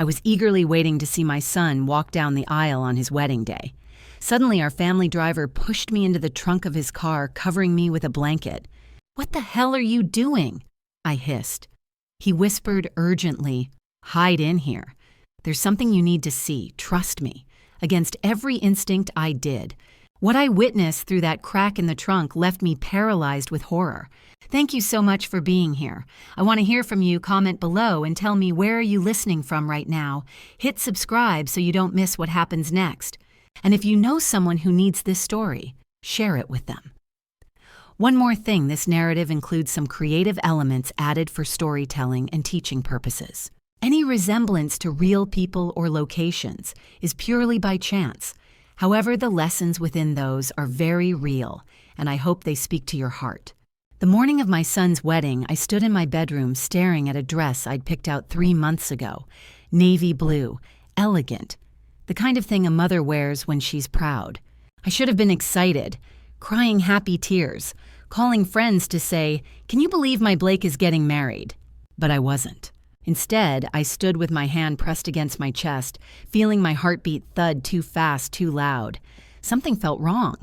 I was eagerly waiting to see my son walk down the aisle on his wedding day. Suddenly, our family driver pushed me into the trunk of his car, covering me with a blanket. "What the hell are you doing?" I hissed. He whispered urgently, "Hide in here. There's something you need to see, trust me." Against every instinct, I did. What I witnessed through that crack in the trunk left me paralyzed with horror. Thank you so much for being here. I want to hear from you. Comment below and tell me, where are you listening from right now? Hit subscribe so you don't miss what happens next. And if you know someone who needs this story, share it with them. One more thing, this narrative includes some creative elements added for storytelling and teaching purposes. Any resemblance to real people or locations is purely by chance. However, the lessons within those are very real, and I hope they speak to your heart. The morning of my son's wedding, I stood in my bedroom staring at a dress I'd picked out 3 months ago. Navy blue, elegant, the kind of thing a mother wears when she's proud. I should have been excited, crying happy tears, calling friends to say, "Can you believe my Blake is getting married?" But I wasn't. Instead, I stood with my hand pressed against my chest, feeling my heartbeat thud too fast, too loud. Something felt wrong.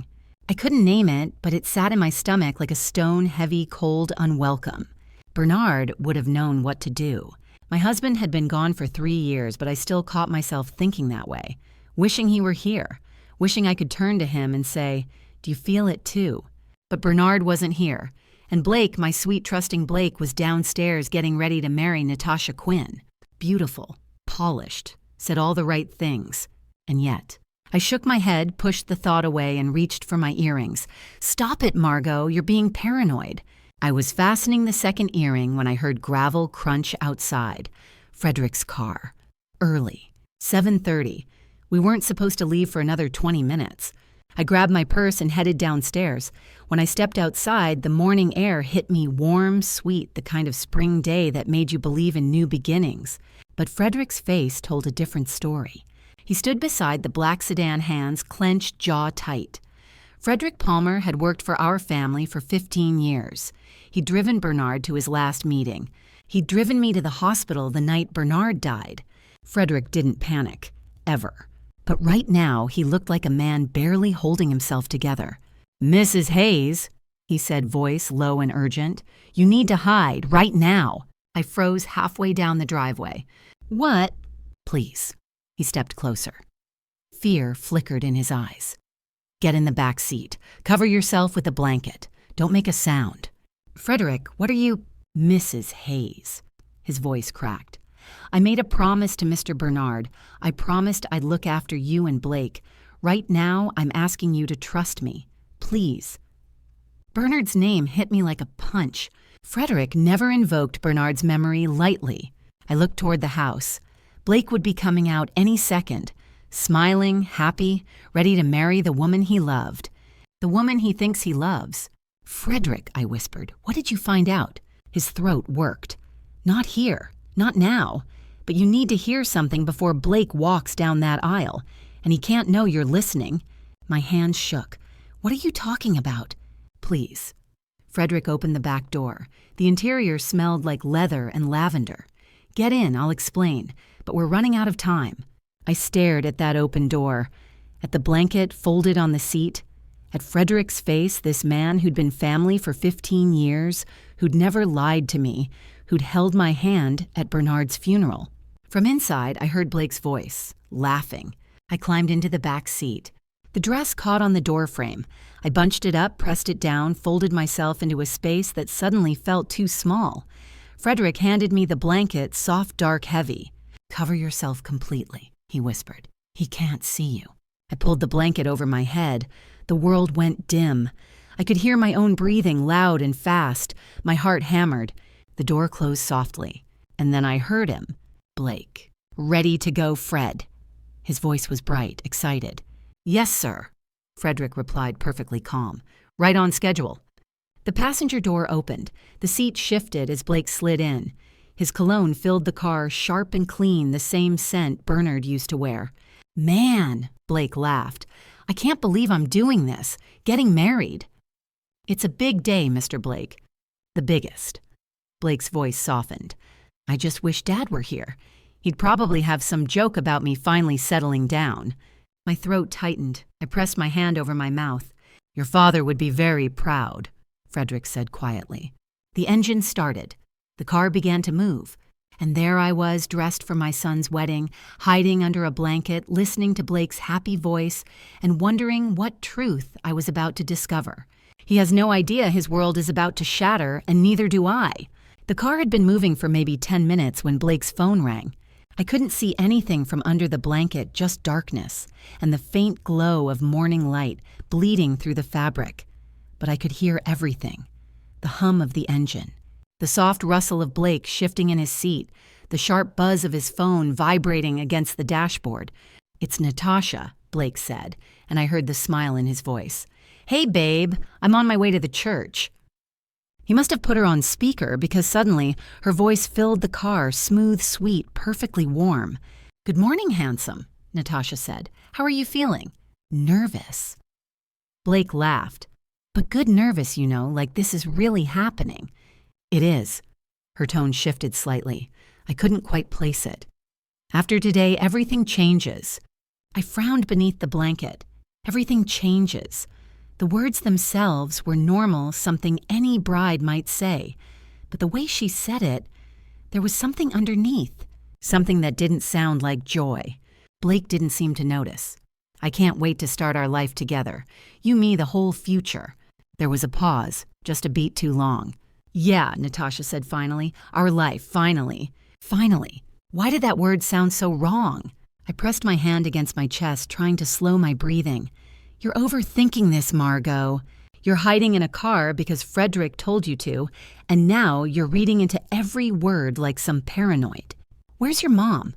I couldn't name it, but it sat in my stomach like a stone, heavy, cold, unwelcome. Bernard would have known what to do. My husband had been gone for 3 years, but I still caught myself thinking that way, wishing he were here, wishing I could turn to him and say, "Do you feel it too?" But Bernard wasn't here. And Blake, my sweet, trusting Blake, was downstairs getting ready to marry Natasha Quinn. Beautiful, polished, said all the right things. And yet, I shook my head, pushed the thought away, and reached for my earrings. "Stop it, Margot, you're being paranoid." I was fastening the second earring when I heard gravel crunch outside. Frederick's car. Early. 7:30. We weren't supposed to leave for another 20 minutes. I grabbed my purse and headed downstairs. When I stepped outside, the morning air hit me warm, sweet, the kind of spring day that made you believe in new beginnings. But Frederick's face told a different story. He stood beside the black sedan, hands clenched, jaw tight. Frederick Palmer had worked for our family for 15 years. He'd driven Bernard to his last meeting. He'd driven me to the hospital the night Bernard died. Frederick didn't panic, ever. But right now, he looked like a man barely holding himself together. "Mrs. Hayes," he said, voice low and urgent, "you need to hide, right now." I froze halfway down the driveway. "What?" "Please." He stepped closer. Fear flickered in his eyes. "Get in the back seat. Cover yourself with a blanket. Don't make a sound." "Frederick, what are you—" "Mrs. Hayes." His voice cracked. "I made a promise to Mr. Bernard. I promised I'd look after you and Blake. Right now, I'm asking you to trust me. Please." Bernard's name hit me like a punch. Frederick never invoked Bernard's memory lightly. I looked toward the house. Blake would be coming out any second, smiling, happy, ready to marry the woman he loved. The woman he thinks he loves. "Frederick," I whispered, "what did you find out?" His throat worked. "Not here. Not now. But you need to hear something before Blake walks down that aisle. And he can't know you're listening." My hands shook. "What are you talking about?" "Please." Frederick opened the back door. The interior smelled like leather and lavender. "Get in, I'll explain. But we're running out of time." I stared at that open door, at the blanket folded on the seat, at Frederick's face, this man who'd been family for 15 years, who'd never lied to me, who'd held my hand at Bernard's funeral. From inside, I heard Blake's voice, laughing. I climbed into the back seat. The dress caught on the doorframe. I bunched it up, pressed it down, folded myself into a space that suddenly felt too small. Frederick handed me the blanket, soft, dark, heavy. "Cover yourself completely," he whispered. "He can't see you." I pulled the blanket over my head. The world went dim. I could hear my own breathing loud and fast. My heart hammered. The door closed softly, and then I heard him. "Blake. Ready to go, Fred." His voice was bright, excited. "Yes, sir," Frederick replied, perfectly calm. "Right on schedule." The passenger door opened. The seat shifted as Blake slid in. His cologne filled the car, sharp and clean, the same scent Bernard used to wear. "Man," Blake laughed, "I can't believe I'm doing this, getting married." "It's a big day, Mr. Blake." "The biggest." Blake's voice softened. "I just wish Dad were here. He'd probably have some joke about me finally settling down. My throat tightened. I pressed my hand over my mouth. "Your father would be very proud," Frederick said quietly. The engine started. The car began to move. And there I was, dressed for my son's wedding, hiding under a blanket, listening to Blake's happy voice, and wondering what truth I was about to discover. He has no idea his world is about to shatter, and neither do I. The car had been moving for maybe 10 minutes when Blake's phone rang. I couldn't see anything from under the blanket, just darkness, and the faint glow of morning light bleeding through the fabric. But I could hear everything. The hum of the engine. The soft rustle of Blake shifting in his seat, the sharp buzz of his phone vibrating against the dashboard. "It's Natasha," Blake said, and I heard the smile in his voice. "Hey, babe, I'm on my way to the church." He must have put her on speaker because suddenly her voice filled the car, smooth, sweet, perfectly warm. "Good morning, handsome," Natasha said. "How are you feeling?" "Nervous." Blake laughed. "But good nervous, like this is really happening." "It is." Her tone shifted slightly. I couldn't quite place it. "After today, everything changes." I frowned beneath the blanket. Everything changes. The words themselves were normal, something any bride might say. But the way she said it, there was something underneath. Something that didn't sound like joy. Blake didn't seem to notice. "I can't wait to start our life together. You, me, the whole future." There was a pause, just a beat too long. "Yeah," Natasha said finally. "Our life, finally." Finally. Why did that word sound so wrong? I pressed my hand against my chest, trying to slow my breathing. "You're overthinking this, Margot. You're hiding in a car because Frederick told you to, and now you're reading into every word like some paranoid." "Where's your mom?"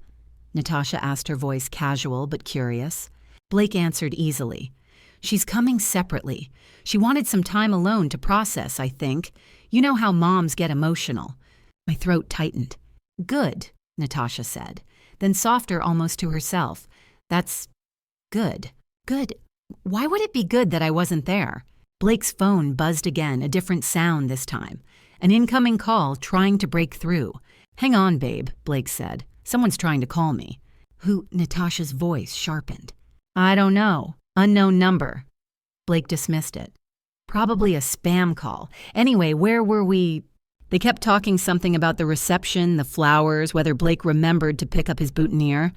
Natasha asked, her voice casual but curious. Blake answered easily. "She's coming separately. She wanted some time alone to process, I think. You know how moms get emotional." My throat tightened. "Good," Natasha said, then softer almost to herself. "That's good." "Good? Why would it be good that I wasn't there?" Blake's phone buzzed again, a different sound this time. An incoming call trying to break through. "Hang on, babe," Blake said. "Someone's trying to call me." "Who?" Natasha's voice sharpened. "I don't know. Unknown number." Blake dismissed it. "Probably a spam call. Anyway, where were we?" They kept talking something about the reception, the flowers, whether Blake remembered to pick up his boutonniere.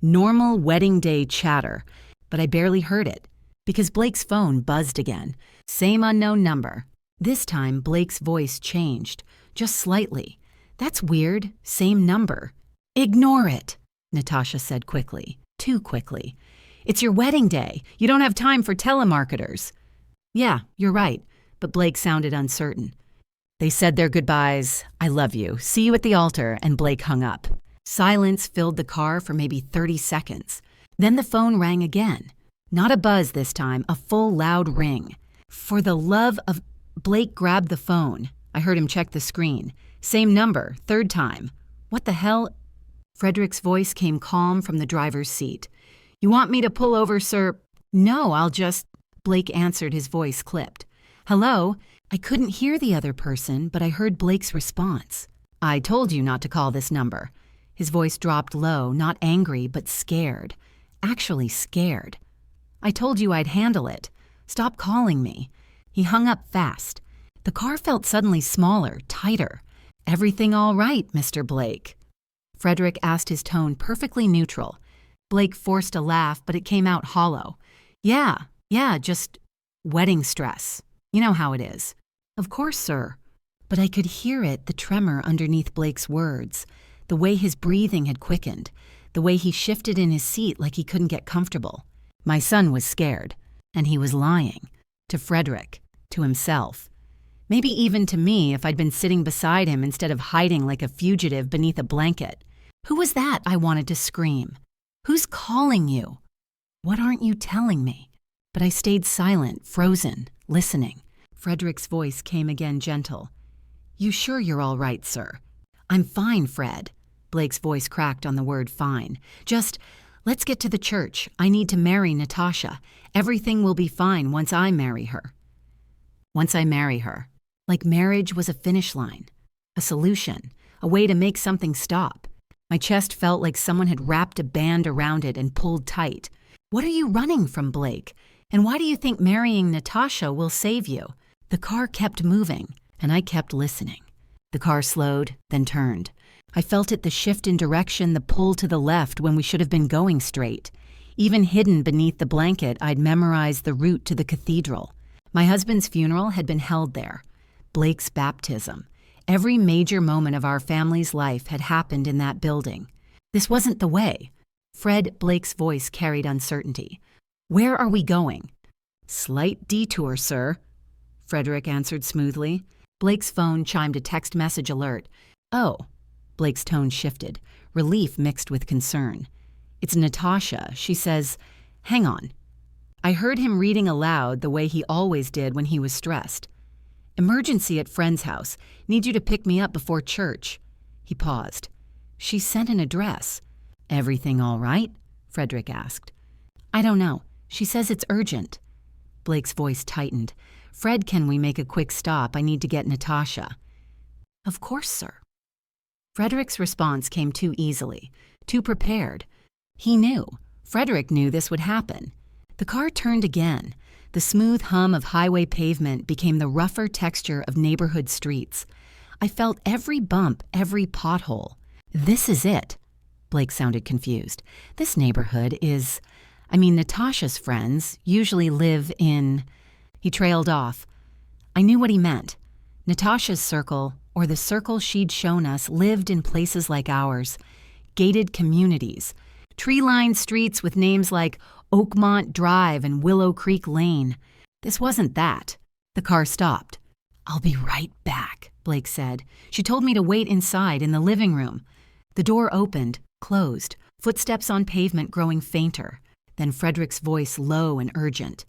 Normal wedding day chatter. But I barely heard it, because Blake's phone buzzed again. Same unknown number. This time, Blake's voice changed, just slightly. "That's weird. Same number." "Ignore it," Natasha said quickly. Too quickly. "It's your wedding day. You don't have time for telemarketers." "Yeah, you're right," but Blake sounded uncertain. They said their goodbyes. "I love you. See you at the altar," and Blake hung up. Silence filled the car for maybe 30 seconds. Then the phone rang again. Not a buzz this time, a full loud ring. For the love of... Blake grabbed the phone. I heard him check the screen. Same number, third time. "What the hell?" Frederick's voice came calm from the driver's seat. "You want me to pull over, sir?" "No, I'll just..." Blake answered, his voice clipped. "Hello?" I couldn't hear the other person, but I heard Blake's response. "I told you not to call this number." His voice dropped low, not angry, but scared. Actually scared. "I told you I'd handle it. Stop calling me." He hung up fast. The car felt suddenly smaller, tighter. "Everything all right, Mr. Blake?" Frederick asked, his tone perfectly neutral. Blake forced a laugh, but it came out hollow. Yeah, just wedding stress. You know how it is." "Of course, sir." But I could hear it, the tremor underneath Blake's words, the way his breathing had quickened, the way he shifted in his seat like he couldn't get comfortable. My son was scared, and he was lying. To Frederick, to himself. Maybe even to me if I'd been sitting beside him instead of hiding like a fugitive beneath a blanket. "Who was that?" I wanted to scream. "Who's calling you?" "What aren't you telling me?" But I stayed silent, frozen, listening. Frederick's voice came again, gentle. "You sure you're all right, sir?" "I'm fine, Fred." Blake's voice cracked on the word fine. "Just, let's get to the church. I need to marry Natasha. Everything will be fine once I marry her." Once I marry her. Like marriage was a finish line. A solution. A way to make something stop. My chest felt like someone had wrapped a band around it and pulled tight. What are you running from, Blake? And why do you think marrying Natasha will save you? The car kept moving, and I kept listening. The car slowed, then turned. I felt it the shift in direction, the pull to the left when we should have been going straight. Even hidden beneath the blanket, I'd memorized the route to the cathedral. My husband's funeral had been held there. Blake's baptism. Every major moment of our family's life had happened in that building. This wasn't the way. Fred Blake's voice carried uncertainty. Where are we going? Slight detour, sir. Frederick answered smoothly. Blake's phone chimed a text message alert. Oh. Blake's tone shifted, relief mixed with concern. It's Natasha. She says, hang on. I heard him reading aloud the way he always did when he was stressed. Emergency at friend's house. Need you to pick me up before church. He paused. She sent an address. Everything all right? Frederick asked. I don't know. She says it's urgent. Blake's voice tightened. Fred, can we make a quick stop? I need to get Natasha. Of course, sir. Frederick's response came too easily, too prepared. He knew. Frederick knew this would happen. The car turned again. The smooth hum of highway pavement became the rougher texture of neighborhood streets. I felt every bump, every pothole. This is it. Blake sounded confused. This neighborhood is... Natasha's friends usually live in... He trailed off. I knew what he meant. Natasha's circle, or the circle she'd shown us, lived in places like ours. Gated communities. Tree-lined streets with names like Oakmont Drive and Willow Creek Lane. This wasn't that. The car stopped. I'll be right back, Blake said. She told me to wait inside in the living room. The door opened, closed, footsteps on pavement growing fainter. Then Frederick's voice low and urgent.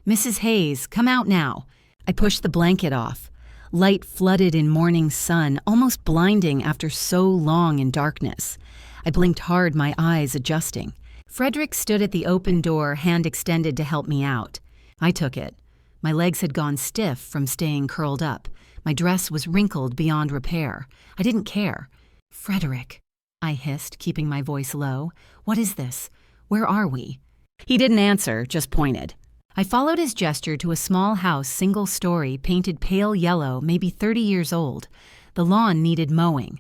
Mrs. Hayes, come out now. I pushed the blanket off. Light flooded in morning sun, almost blinding after so long in darkness. I blinked hard, my eyes adjusting. Frederick stood at the open door, hand extended to help me out. I took it. My legs had gone stiff from staying curled up. My dress was wrinkled beyond repair. I didn't care. Frederick, I hissed, keeping my voice low. What is this? Where are we? He didn't answer, just pointed. I followed his gesture to a small house, single story, painted pale yellow, maybe 30 years old. The lawn needed mowing.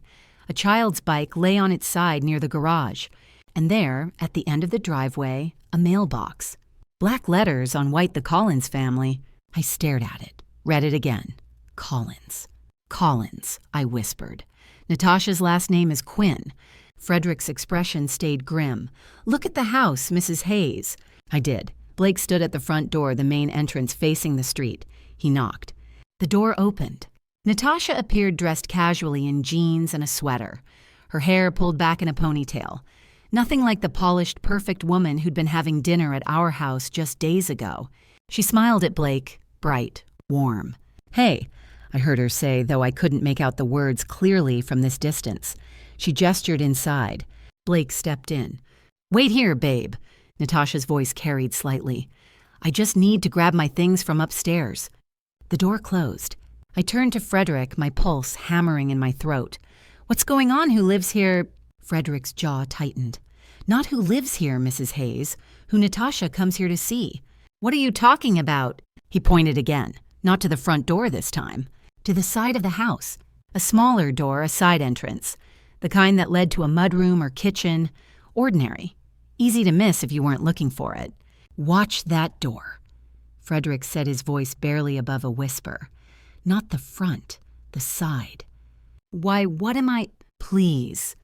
A child's bike lay on its side near the garage. And there, at the end of the driveway, a mailbox. Black letters on white, the Collins family. I stared at it, read it again. Collins. Collins, I whispered. Natasha's last name is Quinn. Frederick's expression stayed grim. Look at the house, Mrs. Hayes. I did. Blake stood at the front door, the main entrance facing the street. He knocked. The door opened. Natasha appeared dressed casually in jeans and a sweater. Her hair pulled back in a ponytail. Nothing like the polished, perfect woman who'd been having dinner at our house just days ago. She smiled at Blake, bright, warm. Hey, I heard her say, though I couldn't make out the words clearly from this distance. She gestured inside. Blake stepped in. Wait here, babe. Natasha's voice carried slightly. I just need to grab my things from upstairs. The door closed. I turned to Frederick, my pulse hammering in my throat. What's going on? Who lives here? Frederick's jaw tightened. Not who lives here, Mrs. Hayes. Who Natasha comes here to see. What are you talking about? He pointed again. Not to the front door this time. To the side of the house. A smaller door, a side entrance. The kind that led to a mudroom or kitchen. Ordinary. Easy to miss if you weren't looking for it. Watch that door. Frederick said, his voice barely above a whisper. Not the front, the side. Why, what am I... Please.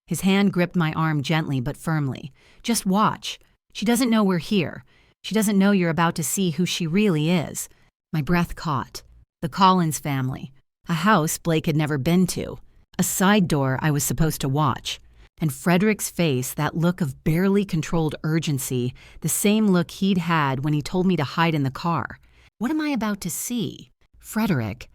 His hand gripped my arm gently but firmly. Just watch. She doesn't know we're here. She doesn't know you're about to see who she really is. My breath caught. The Collins family. A house Blake had never been to. A side door I was supposed to watch. And Frederick's face, that look of barely controlled urgency, the same look he'd had when he told me to hide in the car. What am I about to see? Frederick.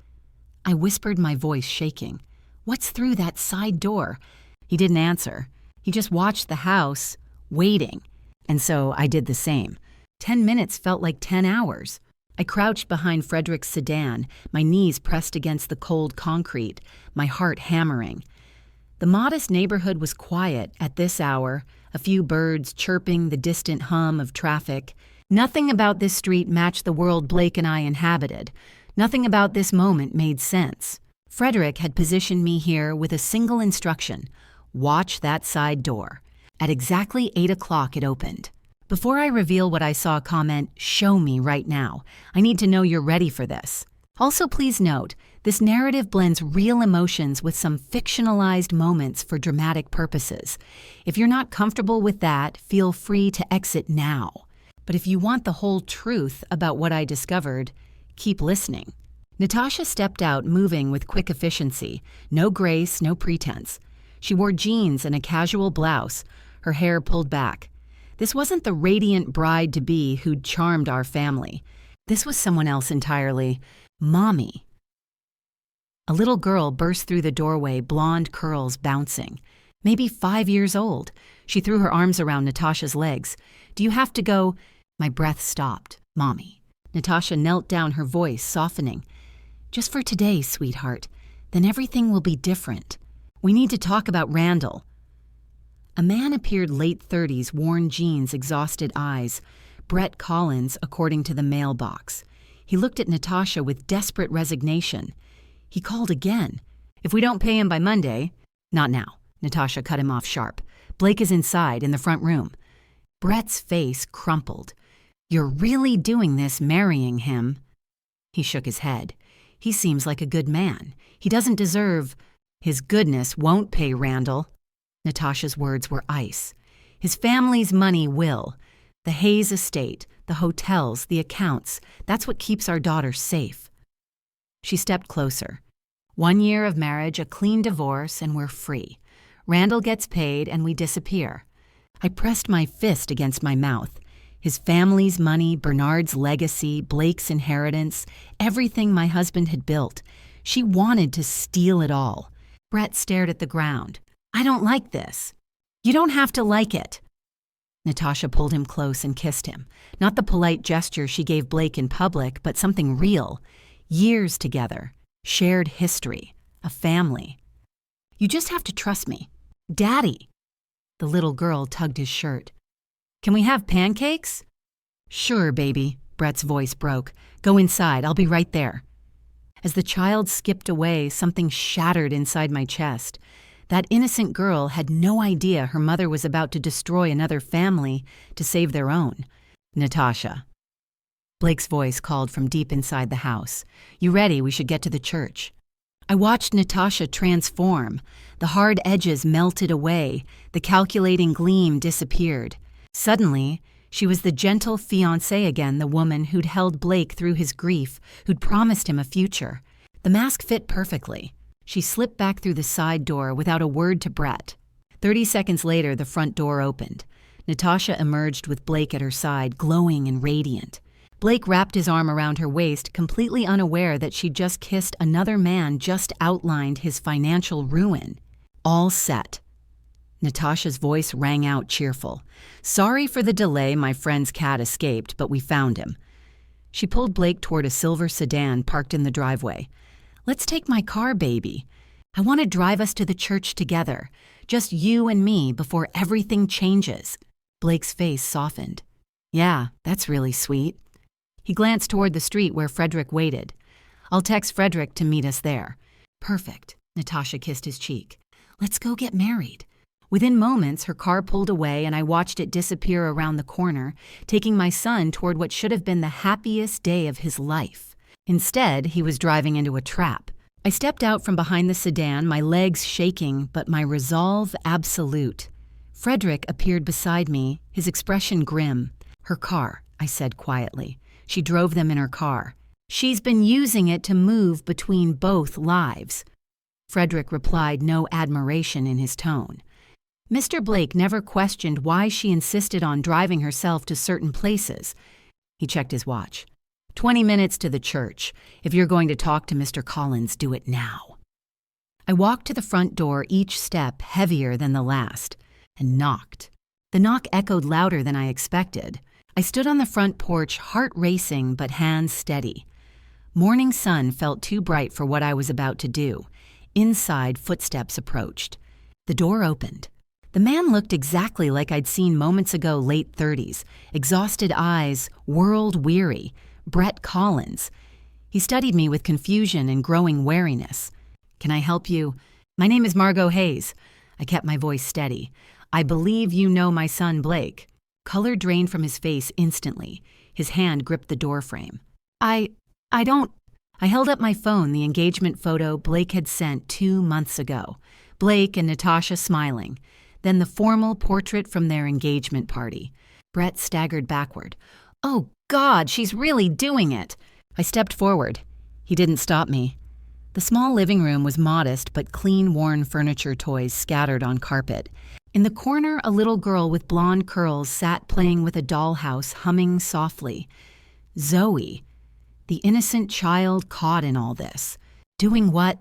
I whispered, my voice shaking. What's through that side door? He didn't answer. He just watched the house, waiting. And so I did the same. 10 minutes felt like 10 hours. I crouched behind Frederick's sedan, my knees pressed against the cold concrete, my heart hammering. The modest neighborhood was quiet at this hour, a few birds chirping the distant hum of traffic. Nothing about this street matched the world Blake and I inhabited. Nothing about this moment made sense. Frederick had positioned me here with a single instruction: watch that side door. At exactly 8 o'clock it opened. Before I reveal what I saw, comment, "Show me right now. I need to know you're ready for this." Also, please note, this narrative blends real emotions with some fictionalized moments for dramatic purposes. If you're not comfortable with that, feel free to exit now. But if you want the whole truth about what I discovered, keep listening. Natasha stepped out, moving with quick efficiency. No grace, no pretense. She wore jeans and a casual blouse, her hair pulled back. This wasn't the radiant bride-to-be who'd charmed our family. This was someone else entirely. Mommy. A little girl burst through the doorway, blonde curls bouncing. Maybe 5 years old. She threw her arms around Natasha's legs. "Do you have to go?" My breath stopped. "Mommy." Natasha knelt down, her voice softening. "Just for today, sweetheart. Then everything will be different. We need to talk about Randall." A man appeared, late 30s, worn jeans, exhausted eyes. Brett Collins, according to the mailbox. He looked at Natasha with desperate resignation. He called again. "If we don't pay him by Monday—" "Not now." Natasha cut him off sharp. "Blake is inside, in the front room." Brett's face crumpled. "You're really doing this, marrying him?" He shook his head. "He seems like a good man. He doesn't deserve—" "His goodness won't pay Randall." Natasha's words were ice. "His family's money will. The Hayes estate, the hotels, the accounts, that's what keeps our daughter safe." She stepped closer. 1 year of marriage, a clean divorce, and we're free. Randall gets paid and we disappear. I pressed my fist against my mouth. His family's money, Bernard's legacy, Blake's inheritance, everything my husband had built. She wanted to steal it all. Brett stared at the ground. "I don't like this." "You don't have to like it." Natasha pulled him close and kissed him. Not the polite gesture she gave Blake in public, but something real. Years together. Shared history. A family. "You just have to trust me." "Daddy." The little girl tugged his shirt. "Can we have pancakes?" "Sure, baby." Brett's voice broke. "Go inside. I'll be right there." As the child skipped away, something shattered inside my chest. That innocent girl had no idea her mother was about to destroy another family to save their own. "Natasha." Blake's voice called from deep inside the house. "You ready? We should get to the church." I watched Natasha transform. The hard edges melted away. The calculating gleam disappeared. Suddenly, she was the gentle fiancée again, the woman who'd held Blake through his grief, who'd promised him a future. The mask fit perfectly. She slipped back through the side door without a word to Brett. 30 seconds later, the front door opened. Natasha emerged with Blake at her side, glowing and radiant. Blake wrapped his arm around her waist, completely unaware that she'd just kissed another man, just outlined his financial ruin. All set. Natasha's voice rang out cheerful. "Sorry for the delay, my friend's cat escaped, but we found him." She pulled Blake toward a silver sedan parked in the driveway. "Let's take my car, baby. I want to drive us to the church together. Just you and me before everything changes." Blake's face softened. "Yeah, that's really sweet." He glanced toward the street where Frederick waited. "I'll text Frederick to meet us there." "Perfect." Natasha kissed his cheek. "Let's go get married." Within moments, her car pulled away and I watched it disappear around the corner, taking my son toward what should have been the happiest day of his life. Instead, he was driving into a trap. I stepped out from behind the sedan, my legs shaking, but my resolve absolute. Frederick appeared beside me, his expression grim. "Her car," I said quietly. She drove them in her car. "She's been using it to move between both lives." Frederick replied, no admiration in his tone. Mr. Blake never questioned why she insisted on driving herself to certain places. He checked his watch. 20 minutes to the church. If you're going to talk to Mr. Collins, do it now." I walked to the front door, each step heavier than the last, and knocked. The knock echoed louder than I expected. I stood on the front porch, heart racing but hands steady. Morning sun felt too bright for what I was about to do. Inside, footsteps approached. The door opened. The man looked exactly like I'd seen moments ago, late 30s, exhausted eyes, world-weary, Brett Collins. He studied me with confusion and growing wariness. "Can I help you?" "My name is Margot Hayes." I kept my voice steady. "I believe you know my son, Blake." Color drained from his face instantly. His hand gripped the doorframe. I don't." I held up my phone, the engagement photo Blake had sent 2 months ago. Blake and Natasha smiling. Then the formal portrait from their engagement party. Brett staggered backward. "Oh, God, she's really doing it." I stepped forward. He didn't stop me. The small living room was modest but clean, worn furniture toys scattered on carpet. In the corner, a little girl with blonde curls sat playing with a dollhouse, humming softly. Zoe, the innocent child caught in all this. Doing what?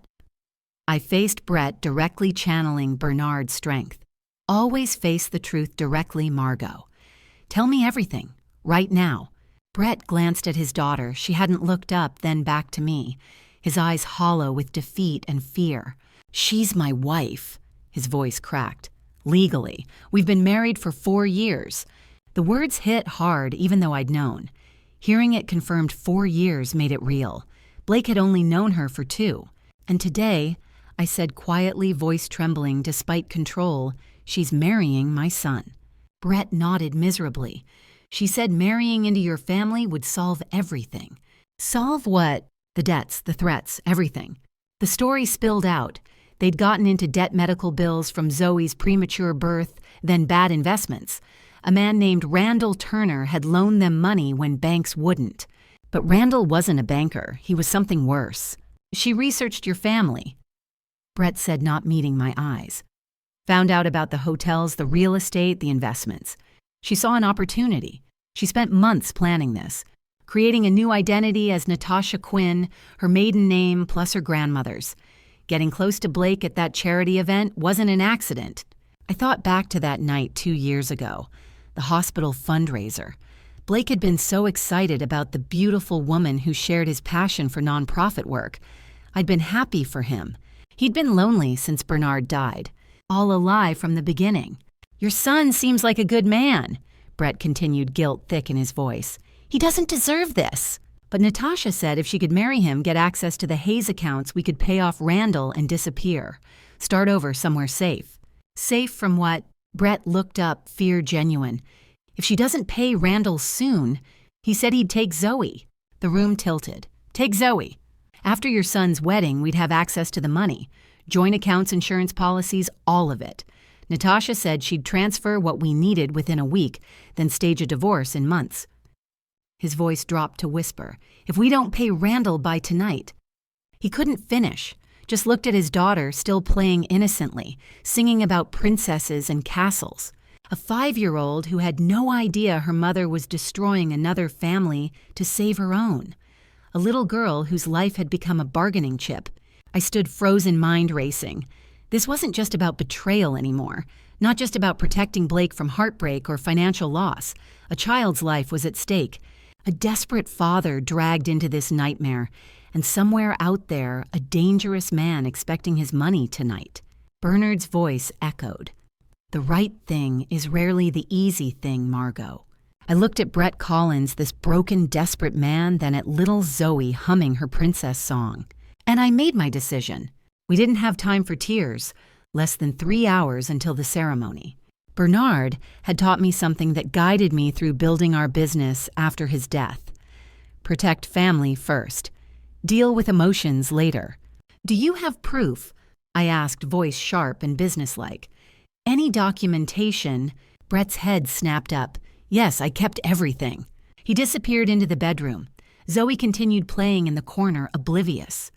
I faced Brett, directly channeling Bernard's strength. "Always face the truth directly, Margot. Tell me everything, right now." Brett glanced at his daughter. She hadn't looked up, then back to me, his eyes hollow with defeat and fear. "She's my wife." His voice cracked. "Legally. We've been married for 4 years." The words hit hard, even though I'd known. Hearing it confirmed 4 years made it real. Blake had only known her for 2. And today, I said quietly, voice trembling despite control, "She's marrying my son." Brett nodded miserably. "She said marrying into your family would solve everything." "Solve what?" "The debts, the threats, everything." The story spilled out. They'd gotten into debt, medical bills from Zoe's premature birth, then bad investments. A man named Randall Turner had loaned them money when banks wouldn't. But Randall wasn't a banker. He was something worse. "She researched your family," Brett said, not meeting my eyes. "Found out about the hotels, the real estate, the investments. She saw an opportunity. She spent months planning this, creating a new identity as Natasha Quinn, her maiden name plus her grandmother's. Getting close to Blake at that charity event wasn't an accident." I thought back to that night 2 years ago, the hospital fundraiser. Blake had been so excited about the beautiful woman who shared his passion for nonprofit work. I'd been happy for him. He'd been lonely since Bernard died, all a lie from the beginning. "Your son seems like a good man," Brett continued, guilt thick in his voice. "He doesn't deserve this." But Natasha said if she could marry him, get access to the Hayes accounts, we could pay off Randall and disappear. Start over somewhere safe. Safe from what? Brett looked up, fear genuine. "If she doesn't pay Randall soon," he said he'd take Zoe. The room tilted. "Take Zoe. After your son's wedding, we'd have access to the money. Joint accounts, insurance policies, all of it. Natasha said she'd transfer what we needed within a week, then stage a divorce in months." His voice dropped to whisper, "If we don't pay Randall by tonight." He couldn't finish, just looked at his daughter, still playing innocently, singing about princesses and castles. A 5-year-old who had no idea her mother was destroying another family to save her own. A little girl whose life had become a bargaining chip. I stood frozen, mind racing. This wasn't just about betrayal anymore, not just about protecting Blake from heartbreak or financial loss. A child's life was at stake. A desperate father dragged into this nightmare, and somewhere out there, a dangerous man expecting his money tonight. Bernard's voice echoed. "The right thing is rarely the easy thing, Margot." I looked at Brett Collins, this broken, desperate man, then at little Zoe humming her princess song. And I made my decision. We didn't have time for tears, less than 3 hours until the ceremony. Bernard had taught me something that guided me through building our business after his death. Protect family first. Deal with emotions later. "Do you have proof?" I asked, voice sharp and businesslike. "Any documentation?" Brett's head snapped up. "Yes, I kept everything." He disappeared into the bedroom. Zoe continued playing in the corner, oblivious.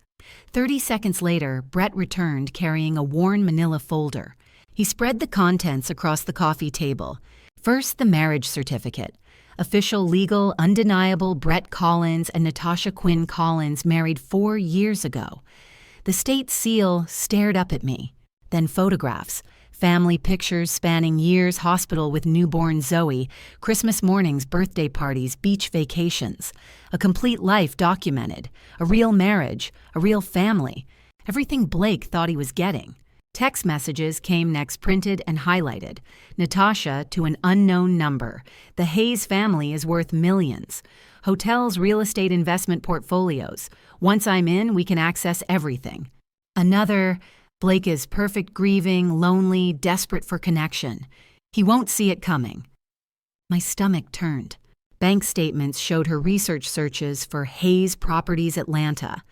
30 seconds later, Brett returned carrying a worn manila folder. He spread the contents across the coffee table. First, the marriage certificate. Official, legal, undeniable, Brett Collins and Natasha Quinn Collins married 4 years ago. The state seal stared up at me. Then photographs. Family pictures spanning years, hospital with newborn Zoe, Christmas mornings, birthday parties, beach vacations. A complete life documented. A real marriage. A real family. Everything Blake thought he was getting. Text messages came next, printed and highlighted. Natasha to an unknown number. The Hayes family is worth millions. Hotels, real estate investment portfolios. Once I'm in, we can access everything. Another, Blake is perfect, grieving, lonely, desperate for connection. He won't see it coming. My stomach turned. Bank statements showed her research searches for Hayes Properties Atlanta.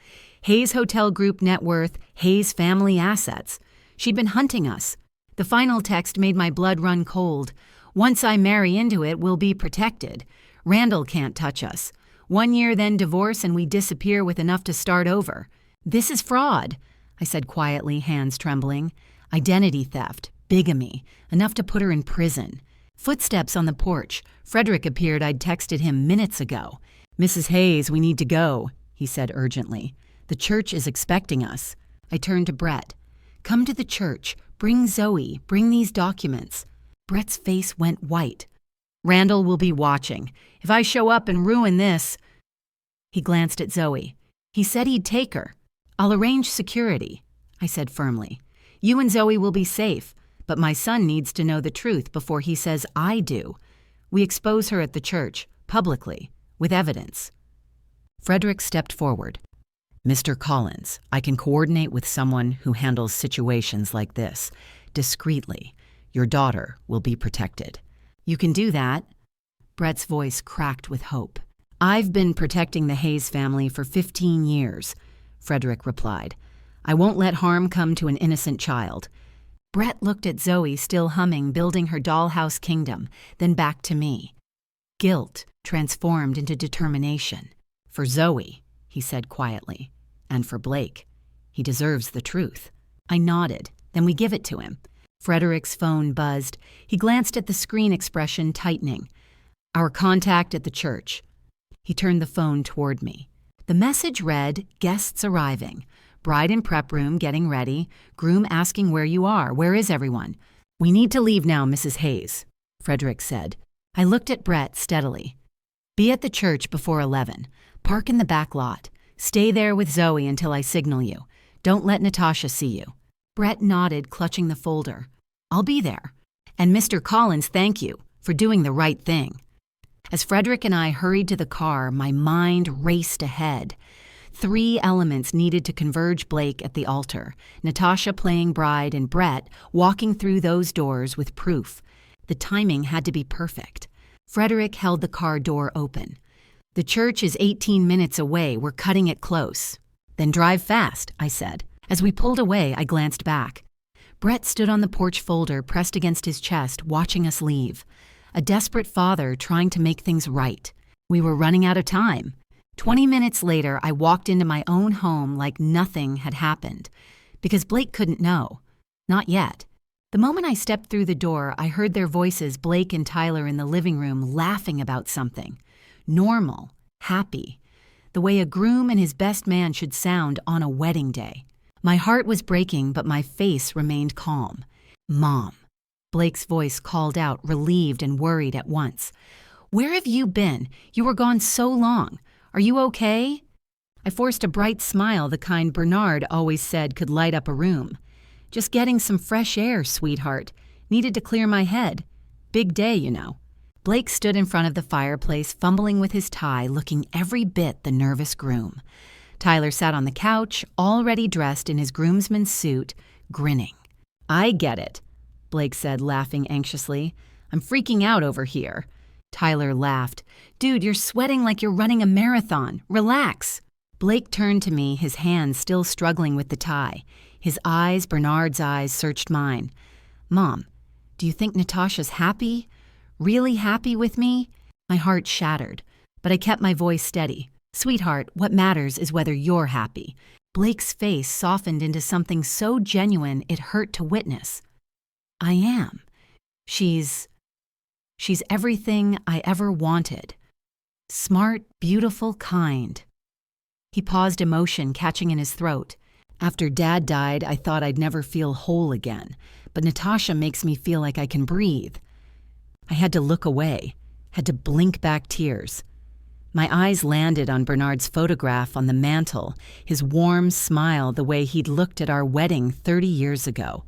Hayes Hotel Group net worth, Hayes family assets. She'd been hunting us. The final text made my blood run cold. Once I marry into it, we'll be protected. Randall can't touch us. 1 year, then divorce, and we disappear with enough to start over. This is fraud, I said quietly, hands trembling. Identity theft, bigamy, enough to put her in prison. Footsteps on the porch. Frederick appeared. I'd texted him minutes ago. Mrs. Hayes, we need to go, he said urgently. The church is expecting us. I turned to Brett. Come to the church. Bring Zoe. Bring these documents. Brett's face went white. Randall will be watching. If I show up and ruin this... He glanced at Zoe. He said he'd take her. I'll arrange security, I said firmly. You and Zoe will be safe, but my son needs to know the truth before he says I do. We expose her at the church, publicly, with evidence. Frederick stepped forward. Mr. Collins, I can coordinate with someone who handles situations like this. Discreetly. Your daughter will be protected. You can do that. Brett's voice cracked with hope. I've been protecting the Hayes family for 15 years, Frederick replied. I won't let harm come to an innocent child. Brett looked at Zoe, still humming, building her dollhouse kingdom, then back to me. Guilt transformed into determination. For Zoe, he said quietly, and for Blake. He deserves the truth. I nodded. Then we give it to him. Frederick's phone buzzed. He glanced at the screen, expression tightening. Our contact at the church. He turned the phone toward me. The message read, guests arriving. Bride in prep room getting ready. Groom asking where you are. Where is everyone? We need to leave now, Mrs. Hayes, Frederick said. I looked at Brett steadily. Be at the church before 11. Park in the back lot. Stay there with Zoe until I signal you. Don't let Natasha see you. Brett nodded, clutching the folder. I'll be there. And Mr. Collins, thank you for doing the right thing. As Frederick and I hurried to the car, my mind raced ahead. 3 elements needed to converge Blake at the altar. Natasha playing bride and Brett walking through those doors with proof. The timing had to be perfect. Frederick held the car door open. The church is 18 minutes away. We're cutting it close. Then drive fast, I said. As we pulled away, I glanced back. Brett stood on the porch, folder pressed against his chest, watching us leave. A desperate father trying to make things right. We were running out of time. 20 minutes later, I walked into my own home like nothing had happened. Because Blake couldn't know. Not yet. The moment I stepped through the door, I heard their voices, Blake and Tyler, in the living room, laughing about something. Normal. Happy. The way a groom and his best man should sound on a wedding day. My heart was breaking, but my face remained calm. Mom. Blake's voice called out, relieved and worried at once. Where have you been? You were gone so long. Are you okay? I forced a bright smile, the kind Bernard always said could light up a room. Just getting some fresh air, sweetheart. Needed to clear my head. Big day, you know. Blake stood in front of the fireplace, fumbling with his tie, looking every bit the nervous groom. Tyler sat on the couch, already dressed in his groomsman's suit, grinning. I get it, Blake said, laughing anxiously. I'm freaking out over here. Tyler laughed. Dude, you're sweating like you're running a marathon. Relax. Blake turned to me, his hands still struggling with the tie. His eyes, Bernard's eyes, searched mine. Mom, do you think Natasha's happy? Really happy with me? My heart shattered, but I kept my voice steady. Sweetheart, what matters is whether you're happy. Blake's face softened into something so genuine it hurt to witness. I am. She's everything I ever wanted. Smart, beautiful, kind. He paused, emotion catching in his throat. After Dad died, I thought I'd never feel whole again, but Natasha makes me feel like I can breathe. I had to look away, had to blink back tears. My eyes landed on Bernard's photograph on the mantel, his warm smile the way he'd looked at our wedding 30 years ago.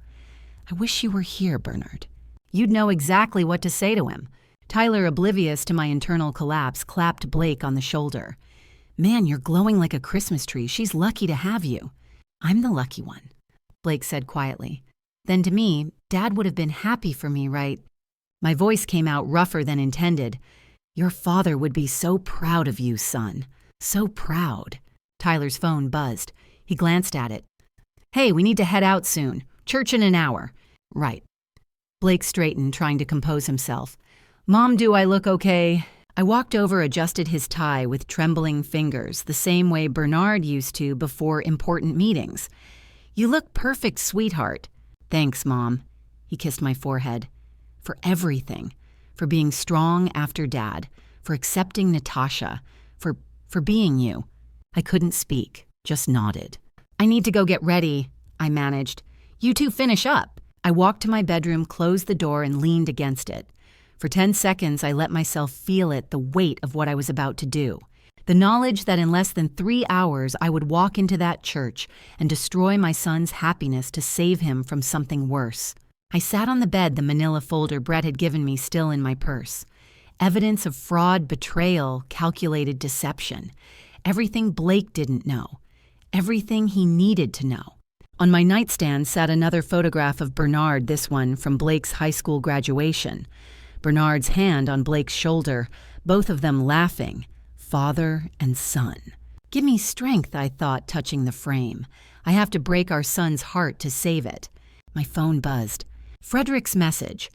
I wish you were here, Bernard. You'd know exactly what to say to him. Tyler, oblivious to my internal collapse, clapped Blake on the shoulder. Man, you're glowing like a Christmas tree. She's lucky to have you. I'm the lucky one, Blake said quietly. Then to me, Dad would have been happy for me, right? My voice came out rougher than intended. Your father would be so proud of you, son. So proud. Tyler's phone buzzed. He glanced at it. Hey, we need to head out soon. Church in an hour. Right. Blake straightened, trying to compose himself. Mom, do I look okay? I walked over, adjusted his tie with trembling fingers, the same way Bernard used to before important meetings. You look perfect, sweetheart. Thanks, Mom. He kissed my forehead. For everything. For being strong after Dad. For accepting Natasha. For being you. I couldn't speak, just nodded. I need to go get ready, I managed. You two finish up. I walked to my bedroom, closed the door, and leaned against it. For 10 seconds, I let myself feel it, the weight of what I was about to do. The knowledge that in less than 3 hours, I would walk into that church and destroy my son's happiness to save him from something worse. I sat on the bed, the manila folder Brett had given me still in my purse. Evidence of fraud, betrayal, calculated deception. Everything Blake didn't know. Everything he needed to know. On my nightstand sat another photograph of Bernard, this one from Blake's high school graduation. Bernard's hand on Blake's shoulder, both of them laughing, father and son. Give me strength, I thought, touching the frame. I have to break our son's heart to save it. My phone buzzed. Frederick's message.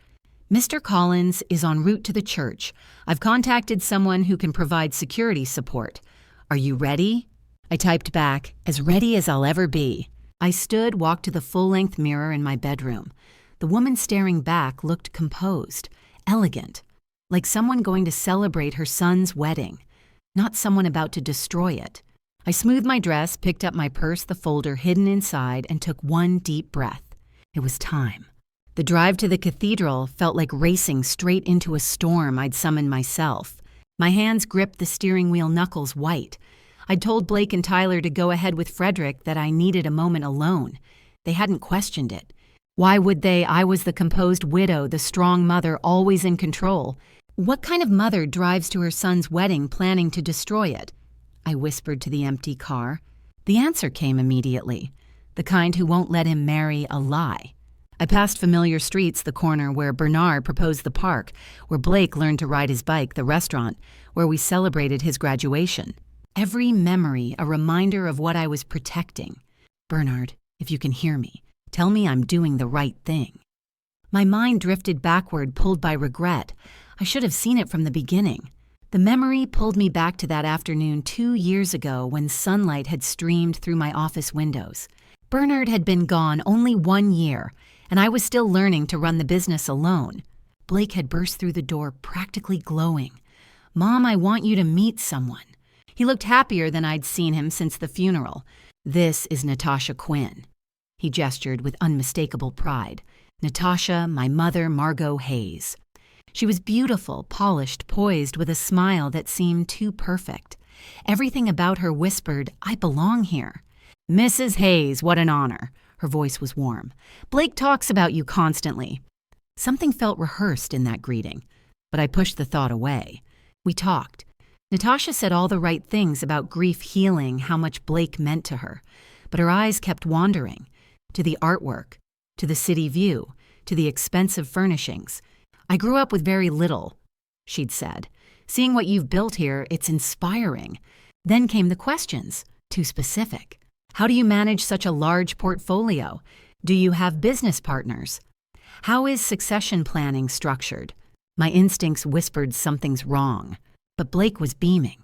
Mr. Collins is en route to the church. I've contacted someone who can provide security support. Are you ready? I typed back, as ready as I'll ever be. I stood, walked to the full-length mirror in my bedroom. The woman staring back looked composed, elegant, like someone going to celebrate her son's wedding, not someone about to destroy it. I smoothed my dress, picked up my purse, the folder hidden inside, and took one deep breath. It was time. The drive to the cathedral felt like racing straight into a storm I'd summoned myself. My hands gripped the steering wheel, knuckles white. I'd told Blake and Tyler to go ahead with Frederick that I needed a moment alone. They hadn't questioned it. Why would they? I was the composed widow, the strong mother, always in control. What kind of mother drives to her son's wedding planning to destroy it? I whispered to the empty car. The answer came immediately. The kind who won't let him marry a lie. I passed familiar streets, the corner where Bernard proposed the park, where Blake learned to ride his bike, the restaurant, where we celebrated his graduation. Every memory a reminder of what I was protecting. Bernard, if you can hear me, tell me I'm doing the right thing. My mind drifted backward, pulled by regret. I should have seen it from the beginning. The memory pulled me back to that afternoon 2 years ago when sunlight had streamed through my office windows. Bernard had been gone only 1 year, and I was still learning to run the business alone. Blake had burst through the door, practically glowing. Mom, I want you to meet someone. He looked happier than I'd seen him since the funeral. This is Natasha Quinn. He gestured with unmistakable pride. Natasha, my mother, Margot Hayes. She was beautiful, polished, poised, with a smile that seemed too perfect. Everything about her whispered, I belong here. Mrs. Hayes, what an honor. Her voice was warm. Blake talks about you constantly. Something felt rehearsed in that greeting, but I pushed the thought away. We talked. Natasha said all the right things about grief healing, how much Blake meant to her, but her eyes kept wandering. To the artwork, to the city view, to the expensive furnishings. I grew up with very little, she'd said. Seeing what you've built here, it's inspiring. Then came the questions, too specific. How do you manage such a large portfolio? Do you have business partners? How is succession planning structured? My instincts whispered something's wrong, but Blake was beaming,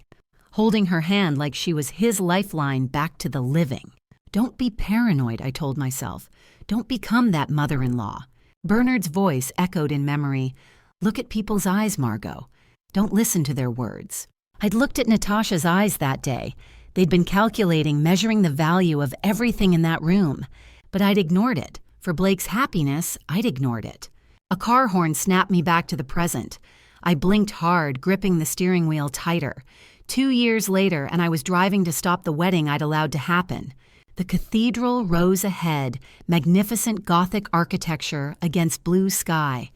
holding her hand like she was his lifeline back to the living. Don't be paranoid, I told myself. Don't become that mother-in-law. Bernard's voice echoed in memory. Look at people's eyes, Margot. Don't listen to their words. I'd looked at Natasha's eyes that day. They'd been calculating, measuring the value of everything in that room. But I'd ignored it. For Blake's happiness, I'd ignored it. A car horn snapped me back to the present. I blinked hard, gripping the steering wheel tighter. 2 years later, and I was driving to stop the wedding I'd allowed to happen. The cathedral rose ahead, magnificent Gothic architecture against blue sky.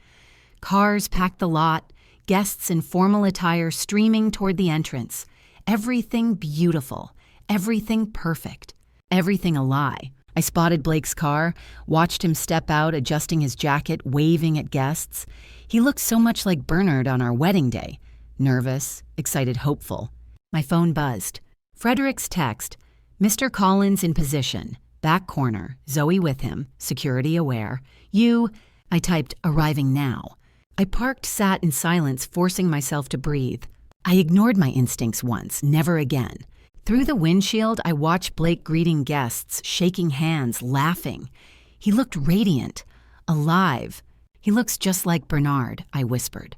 Cars packed the lot, guests in formal attire streaming toward the entrance. Everything beautiful, everything perfect, everything a lie. I spotted Blake's car, watched him step out, adjusting his jacket, waving at guests. He looked so much like Bernard on our wedding day. Nervous, excited, hopeful. My phone buzzed. Frederick's text, Mr. Collins in position, back corner, Zoe with him, security aware. You, I typed, arriving now. I parked, sat in silence, forcing myself to breathe. I ignored my instincts once, never again. Through the windshield, I watched Blake greeting guests, shaking hands, laughing. He looked radiant, alive. He looks just like Bernard, I whispered.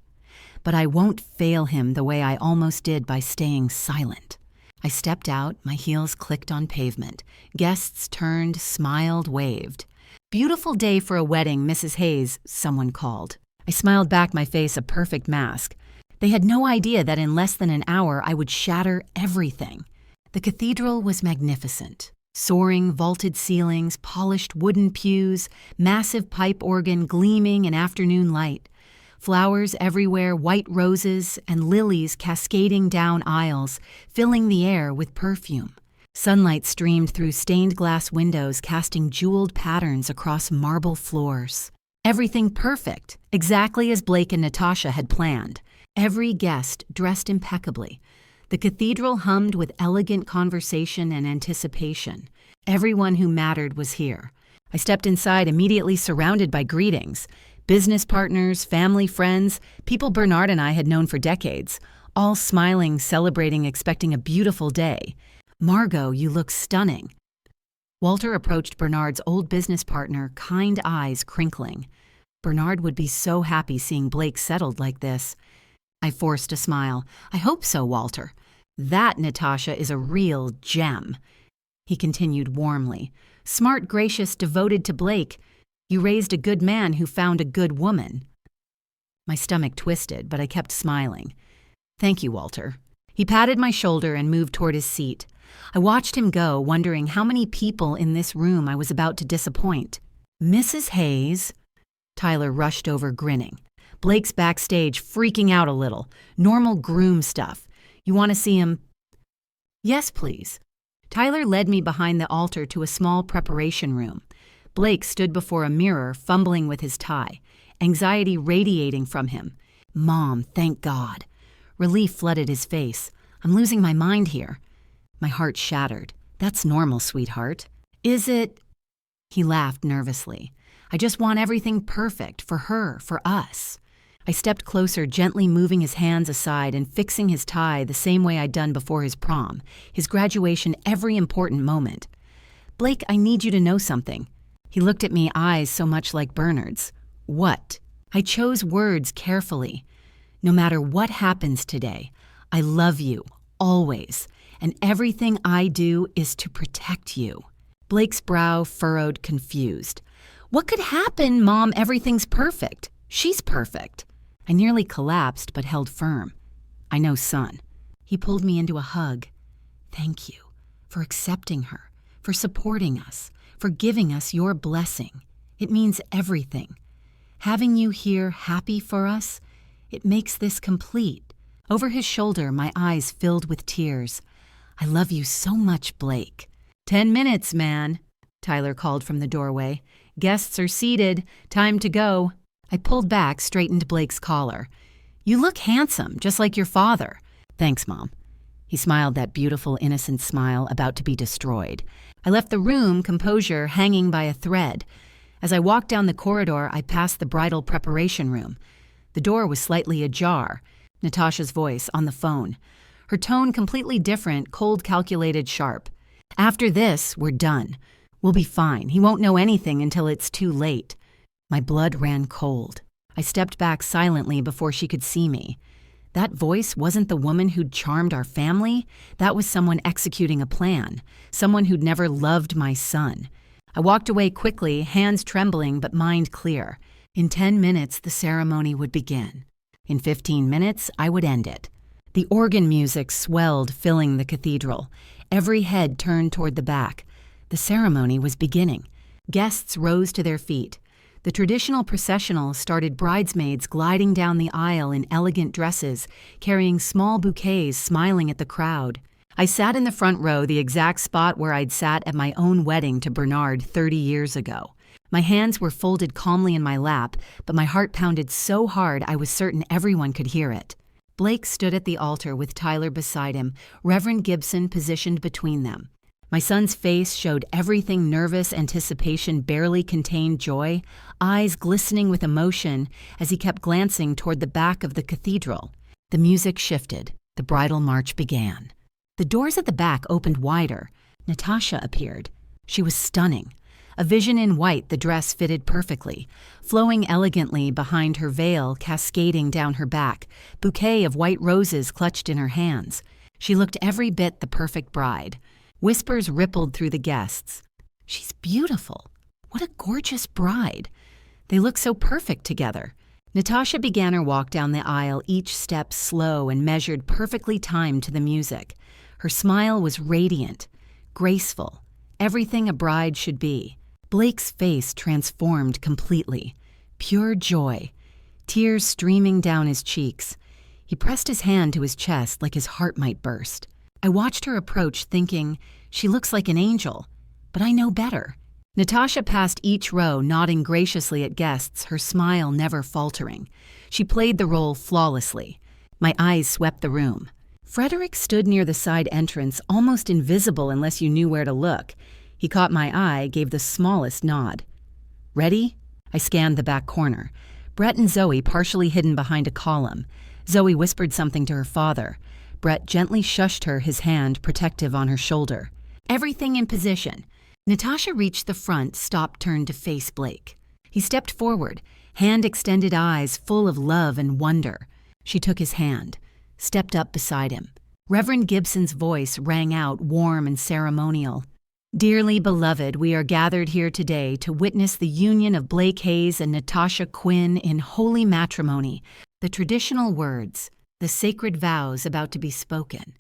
But I won't fail him the way I almost did by staying silent. I stepped out, my heels clicked on pavement. Guests turned, smiled, waved. Beautiful day for a wedding, Mrs. Hayes, someone called. I smiled back, my face a perfect mask. They had no idea that in less than an hour I would shatter everything. The cathedral was magnificent. Soaring vaulted ceilings, polished wooden pews, massive pipe organ gleaming in afternoon light. Flowers everywhere, white roses and lilies cascading down aisles, filling the air with perfume. Sunlight streamed through stained glass windows, casting jeweled patterns across marble floors. Everything perfect, exactly as Blake and Natasha had planned. Every guest dressed impeccably. The cathedral hummed with elegant conversation and anticipation. Everyone who mattered was here. I stepped inside, immediately surrounded by greetings. Business partners, family, friends, people Bernard and I had known for decades, all smiling, celebrating, expecting a beautiful day. Margot, you look stunning. Walter approached Bernard's old business partner, kind eyes crinkling. Bernard would be so happy seeing Blake settled like this. I forced a smile. I hope so, Walter. That, Natasha, is a real gem. He continued warmly. Smart, gracious, devoted to Blake. You raised a good man who found a good woman. My stomach twisted, but I kept smiling. Thank you, Walter. He patted my shoulder and moved toward his seat. I watched him go, wondering how many people in this room I was about to disappoint. Mrs. Hayes. Tyler rushed over, grinning. Blake's backstage, freaking out a little. Normal groom stuff. You want to see him? Yes, please. Tyler led me behind the altar to a small preparation room. Blake stood before a mirror, fumbling with his tie, anxiety radiating from him. Mom, thank God. Relief flooded his face. I'm losing my mind here. My heart shattered. That's normal, sweetheart. Is it? He laughed nervously. I just want everything perfect for her, for us. I stepped closer, gently moving his hands aside and fixing his tie the same way I'd done before his prom, his graduation, every important moment. Blake, I need you to know something. He looked at me, eyes so much like Bernard's. What? I chose words carefully. No matter what happens today, I love you, always, and everything I do is to protect you. Blake's brow furrowed, confused. What could happen, Mom? Everything's perfect. She's perfect. I nearly collapsed, but held firm. I know, son. He pulled me into a hug. Thank you for accepting her, for supporting us, for giving us your blessing. It means everything. Having you here happy for us, it makes this complete. Over his shoulder, my eyes filled with tears. I love you so much, Blake. 10 minutes, man, Tyler called from the doorway. Guests are seated. Time to go. I pulled back, straightened Blake's collar. You look handsome, just like your father. Thanks, Mom. He smiled that beautiful, innocent smile about to be destroyed. I left the room, composure hanging by a thread. As I walked down the corridor, I passed the bridal preparation room. The door was slightly ajar. Natasha's voice on the phone. Her tone completely different, cold, calculated, sharp. After this, we're done. We'll be fine. He won't know anything until it's too late. My blood ran cold. I stepped back silently before she could see me. That voice wasn't the woman who'd charmed our family. That was someone executing a plan, someone who'd never loved my son. I walked away quickly, hands trembling but mind clear. In 10 minutes, the ceremony would begin. In 15 minutes, I would end it. The organ music swelled, filling the cathedral. Every head turned toward the back. The ceremony was beginning. Guests rose to their feet. The traditional processional started bridesmaids gliding down the aisle in elegant dresses, carrying small bouquets, smiling at the crowd. I sat in the front row, the exact spot where I'd sat at my own wedding to Bernard 30 years ago. My hands were folded calmly in my lap, but my heart pounded so hard I was certain everyone could hear it. Blake stood at the altar with Tyler beside him, Reverend Gibson positioned between them. My son's face showed everything: nervous anticipation, barely contained joy, eyes glistening with emotion as he kept glancing toward the back of the cathedral. The music shifted. The bridal march began. The doors at the back opened wider. Natasha appeared. She was stunning. A vision in white, the dress fitted perfectly, flowing elegantly behind her veil, cascading down her back, bouquet of white roses clutched in her hands. She looked every bit the perfect bride. Whispers rippled through the guests. "She's beautiful. What a gorgeous bride." They look so perfect together. Natasha began her walk down the aisle, each step slow and measured, perfectly timed to the music. Her smile was radiant, graceful, everything a bride should be. Blake's face transformed completely. Pure joy, tears streaming down his cheeks. He pressed his hand to his chest like his heart might burst. I watched her approach, thinking, she looks like an angel, but I know better. Natasha passed each row, nodding graciously at guests, her smile never faltering. She played the role flawlessly. My eyes swept the room. Frederick stood near the side entrance, almost invisible unless you knew where to look. He caught my eye, gave the smallest nod. "Ready?" I scanned the back corner. Brett and Zoe partially hidden behind a column. Zoe whispered something to her father. Brett gently shushed her, his hand protective on her shoulder. "Everything in position." Natasha reached the front, stopped, turned to face Blake. He stepped forward, hand extended, eyes full of love and wonder. She took his hand, stepped up beside him. Reverend Gibson's voice rang out, warm and ceremonial. "Dearly beloved, we are gathered here today to witness the union of Blake Hayes and Natasha Quinn in holy matrimony." The traditional words, the sacred vows about to be spoken.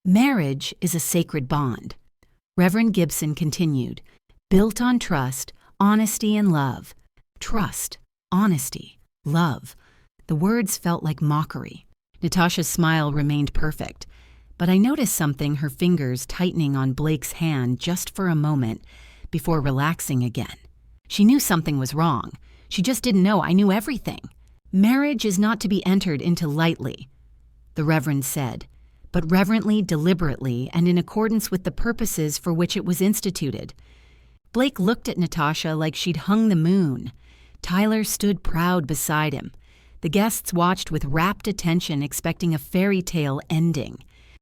Marriage is a sacred bond. Reverend Gibson continued, built on trust, honesty, and love. Trust, honesty, love. The words felt like mockery. Natasha's smile remained perfect, but I noticed something, her fingers tightening on Blake's hand just for a moment before relaxing again. She knew something was wrong. She just didn't know I knew everything. "Marriage is not to be entered into lightly," the Reverend said, but reverently, deliberately, and in accordance with the purposes for which it was instituted. Blake looked at Natasha like she'd hung the moon. Tyler stood proud beside him. The guests watched with rapt attention, expecting a fairy tale ending.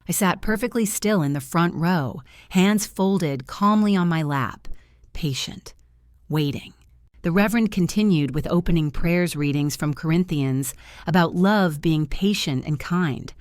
I sat perfectly still in the front row, hands folded calmly on my lap, patient, waiting. The Reverend continued with opening prayers readings from Corinthians about love being patient and kind.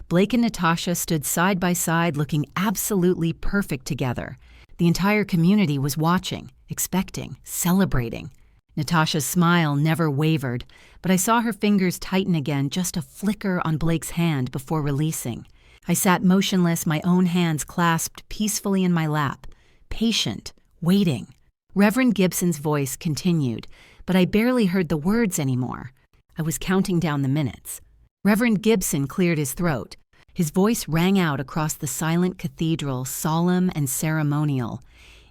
Blake and Natasha stood side by side, looking absolutely perfect together. The entire community was watching, expecting, celebrating. Natasha's smile never wavered, but I saw her fingers tighten again, just a flicker on Blake's hand before releasing. I sat motionless, my own hands clasped peacefully in my lap, patient, waiting. Reverend Gibson's voice continued, but I barely heard the words anymore. I was counting down the minutes. Reverend Gibson cleared his throat. His voice rang out across the silent cathedral, solemn and ceremonial.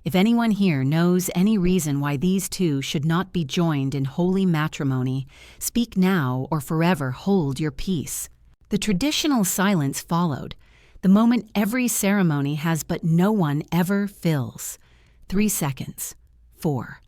"If anyone here knows any reason why these two should not be joined in holy matrimony, speak now or forever hold your peace." The traditional silence followed, the moment every ceremony has but no one ever fills. 3 seconds. 4.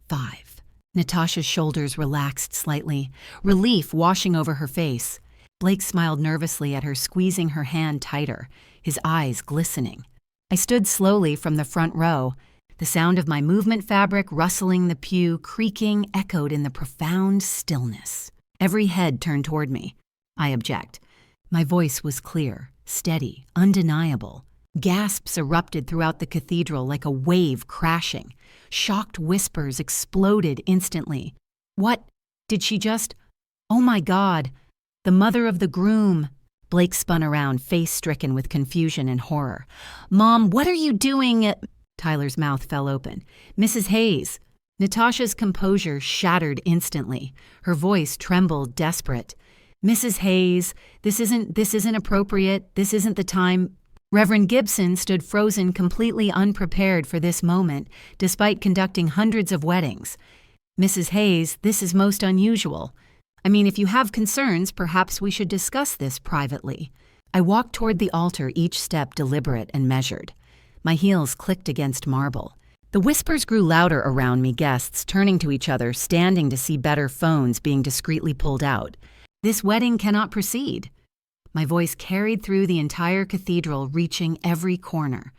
5. Natasha's shoulders relaxed slightly, relief washing over her face. Blake smiled nervously at her, squeezing her hand tighter, his eyes glistening. I stood slowly from the front row. The sound of my movement fabric rustling the pew, creaking, echoed in the profound stillness. Every head turned toward me. I object. My voice was clear, steady, undeniable. Gasps erupted throughout the cathedral like a wave crashing. Shocked whispers exploded instantly. "What? Did she just... Oh my God! The mother of the groom!" Blake spun around, face stricken with confusion and horror. "Mom, what are you doing?" Tyler's mouth fell open. "Mrs. Hayes." Natasha's composure shattered instantly. Her voice trembled, desperate. "Mrs. Hayes, this isn't appropriate. This isn't the time." Reverend Gibson stood frozen, completely unprepared for this moment, despite conducting hundreds of weddings. "Mrs. Hayes, this is most unusual. I mean, if you have concerns, perhaps we should discuss this privately." I walked toward the altar, each step deliberate and measured. My heels clicked against marble. The whispers grew louder around me, guests turning to each other, standing to see better, phones being discreetly pulled out. "This wedding cannot proceed." My voice carried through the entire cathedral, reaching every corner.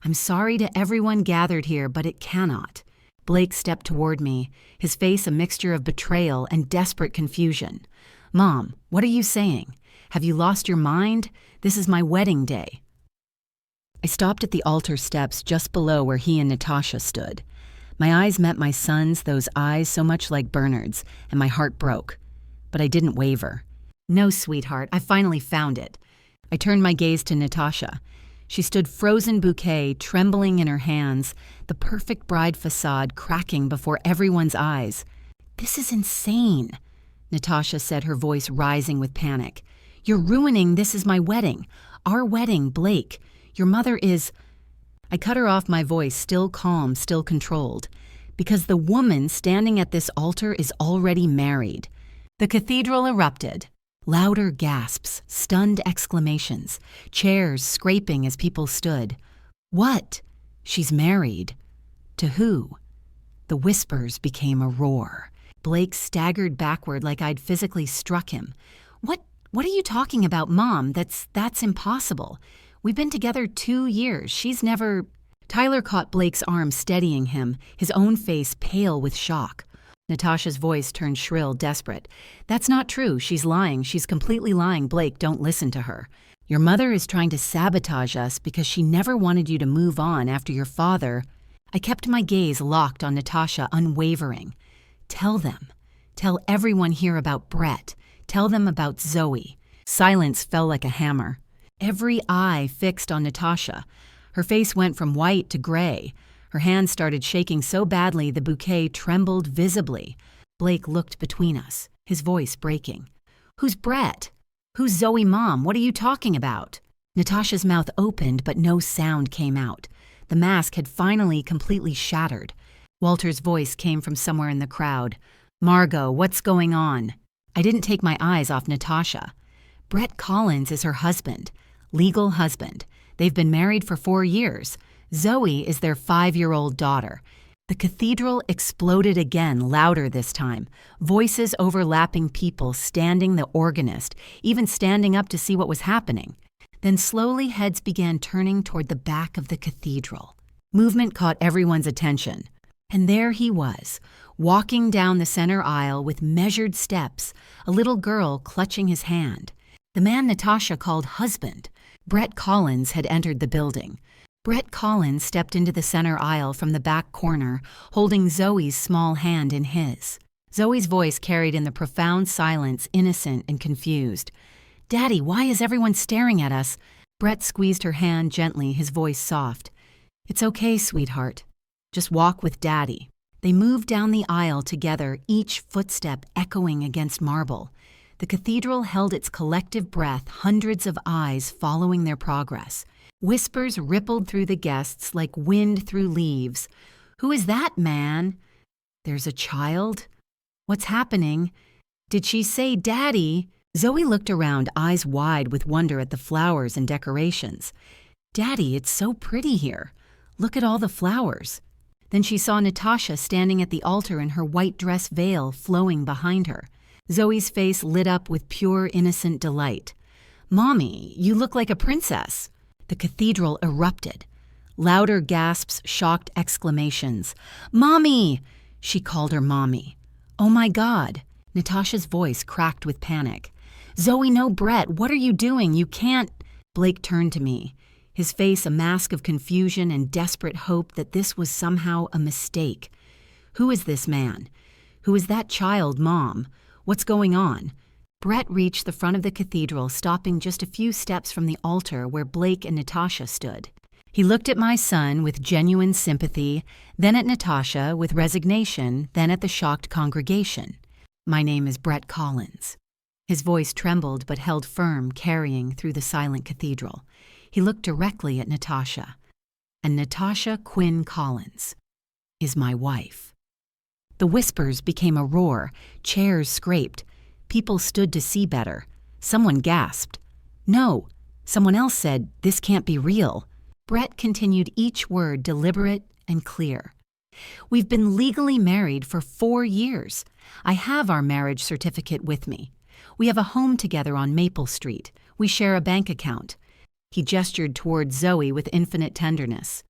"I'm sorry to everyone gathered here, but it cannot." Blake stepped toward me, his face a mixture of betrayal and desperate confusion. "Mom, what are you saying? Have you lost your mind? This is my wedding day." I stopped at the altar steps just below where he and Natasha stood. My eyes met my son's, those eyes so much like Bernard's, and my heart broke. But I didn't waver. "No, sweetheart, I finally found it." I turned my gaze to Natasha. She stood frozen bouquet, trembling in her hands, the perfect bride facade cracking before everyone's eyes. "This is insane," Natasha said, her voice rising with panic. "You're ruining this is my wedding. Our wedding, Blake. Your mother is—" I cut her off, my voice still calm, still controlled. "Because the woman standing at this altar is already married." The cathedral erupted. Louder gasps, stunned exclamations, chairs scraping as people stood. "What? She's married? To who?" The whispers became a roar. Blake staggered backward like I'd physically struck him. What are you talking about, Mom? That's impossible. We've been together 2 years. She's never—" Tyler caught Blake's arm, steadying him, his own face pale with shock. Natasha's voice turned shrill, desperate. "That's not true. She's lying. She's completely lying. Blake, don't listen to her. Your mother is trying to sabotage us because she never wanted you to move on after your father." I kept my gaze locked on Natasha, unwavering. "Tell them. Tell everyone here about Brett. Tell them about Zoe." Silence fell like a hammer. Every eye fixed on Natasha. Her face went from white to gray. Her hands started shaking so badly the bouquet trembled visibly. Blake looked between us, his voice breaking. "Who's Brett? Who's Zoe, Mom? What are you talking about?" Natasha's mouth opened, but no sound came out. The mask had finally completely shattered. Walter's voice came from somewhere in the crowd. "Margot, what's going on?" I didn't take my eyes off Natasha. "Brett Collins is her husband. Legal husband. They've been married for 4 years. Zoe is their 5-year-old daughter." The cathedral exploded again, louder this time. Voices overlapping, people standing, the organist, even standing up to see what was happening. Then slowly heads began turning toward the back of the cathedral. Movement caught everyone's attention. And there he was, walking down the center aisle with measured steps, a little girl clutching his hand. The man Natasha called husband, Brett Collins, had entered the building. Brett Collins stepped into the center aisle from the back corner, holding Zoe's small hand in his. Zoe's voice carried in the profound silence, innocent and confused. "Daddy, why is everyone staring at us?" Brett squeezed her hand gently, his voice soft. "It's okay, sweetheart. Just walk with Daddy." They moved down the aisle together, each footstep echoing against marble. The cathedral held its collective breath, hundreds of eyes following their progress. Whispers rippled through the guests like wind through leaves. "Who is that man?" "There's a child? What's happening? Did she say Daddy?" Zoe looked around, eyes wide with wonder at the flowers and decorations. "Daddy, it's so pretty here. Look at all the flowers." Then she saw Natasha standing at the altar in her white dress veil flowing behind her. Zoe's face lit up with pure, innocent delight. "Mommy, you look like a princess." The cathedral erupted. Louder gasps, shocked exclamations. "Mommy!" She called her Mommy. "Oh my God!" Natasha's voice cracked with panic. "Zoe, no, Brett, what are you doing? You can't—" Blake turned to me, his face a mask of confusion and desperate hope that this was somehow a mistake. "Who is this man? Who is that child, Mom? What's going on?" Brett reached the front of the cathedral, stopping just a few steps from the altar where Blake and Natasha stood. He looked at my son with genuine sympathy, then at Natasha with resignation, then at the shocked congregation. "My name is Brett Collins." His voice trembled but held firm, carrying through the silent cathedral. He looked directly at Natasha. "And Natasha Quinn Collins is my wife." The whispers became a roar. Chairs scraped. People stood to see better. Someone gasped. "No." Someone else said, "This can't be real." Brett continued each word deliberate and clear. "We've been legally married for 4 years. I have our marriage certificate with me. We have a home together on Maple Street. We share a bank account." He gestured toward Zoe with infinite tenderness.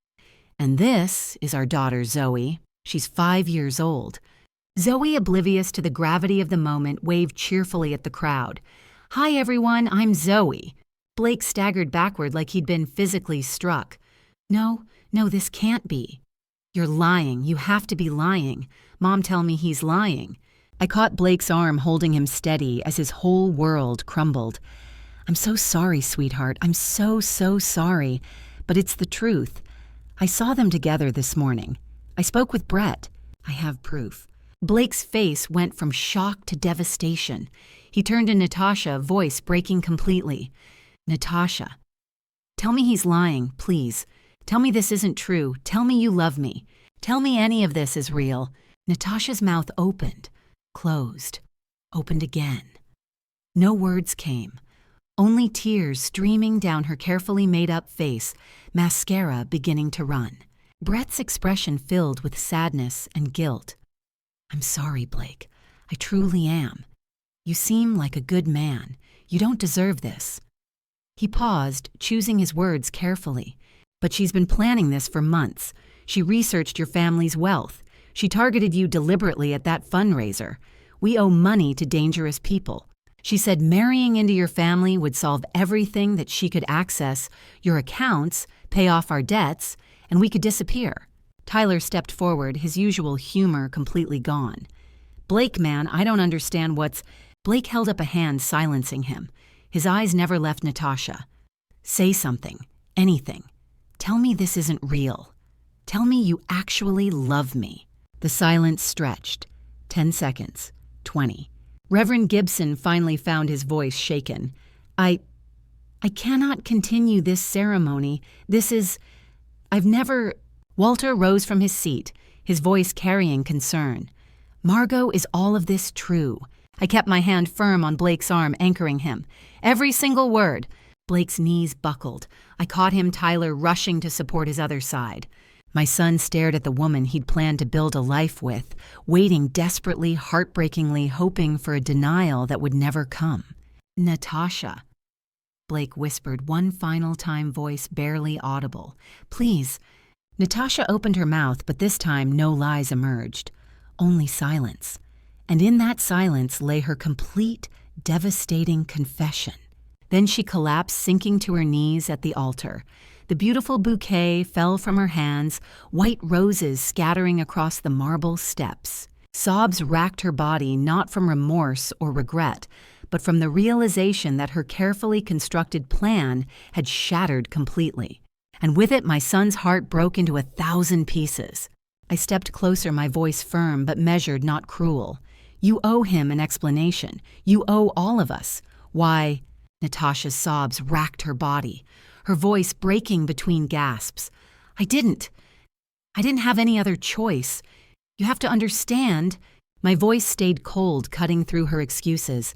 "And this is our daughter Zoe. She's 5 years old." Zoe, oblivious to the gravity of the moment, waved cheerfully at the crowd. "Hi everyone, I'm Zoe." Blake staggered backward like he'd been physically struck. No, this can't be." "You're lying. You have to be lying. Mom tell me he's lying." I caught Blake's arm, holding him steady as his whole world crumbled. "I'm so sorry, sweetheart. I'm so sorry. But it's the truth. I saw them together this morning. I spoke with Brett. I have proof." Blake's face went from shock to devastation. He turned to Natasha, voice breaking completely. "Natasha, tell me he's lying, please. Tell me this isn't true. Tell me you love me. Tell me any of this is real." Natasha's mouth opened, closed, opened again. No words came, only tears streaming down her carefully made-up face, mascara beginning to run. Brett's expression filled with sadness and guilt. "I'm sorry, Blake. I truly am. You seem like a good man. You don't deserve this." He paused, choosing his words carefully. "But she's been planning this for months. She researched your family's wealth. She targeted you deliberately at that fundraiser. We owe money to dangerous people. She said marrying into your family would solve everything that she could access, your accounts, pay off our debts, and we could disappear." Tyler stepped forward, his usual humor completely gone. "Blake, man, I don't understand what's—" Blake held up a hand, silencing him. His eyes never left Natasha. "Say something. Anything. Tell me this isn't real. Tell me you actually love me." The silence stretched. 10 seconds. 20. Reverend Gibson finally found his voice shaken. I cannot continue this ceremony. I've never—" Walter rose from his seat, his voice carrying concern. "Margot, is all of this true?" I kept my hand firm on Blake's arm, anchoring him. "Every single word." Blake's knees buckled. I caught him, Tyler rushing to support his other side. My son stared at the woman he'd planned to build a life with, waiting desperately, heartbreakingly, hoping for a denial that would never come. "Natasha," Blake whispered one final time, voice barely audible. "Please." Natasha opened her mouth, but this time no lies emerged. Only silence. And in that silence lay her complete, devastating confession. Then she collapsed, sinking to her knees at the altar. The beautiful bouquet fell from her hands, white roses scattering across the marble steps. Sobs racked her body, not from remorse or regret, but from the realization that her carefully constructed plan had shattered completely. And with it, my son's heart broke into 1,000 pieces. I stepped closer, my voice firm but measured, not cruel. "You owe him an explanation. You owe all of us. Why—" Natasha's sobs racked her body, her voice breaking between gasps. I didn't have any other choice. You have to understand." My voice stayed cold, cutting through her excuses.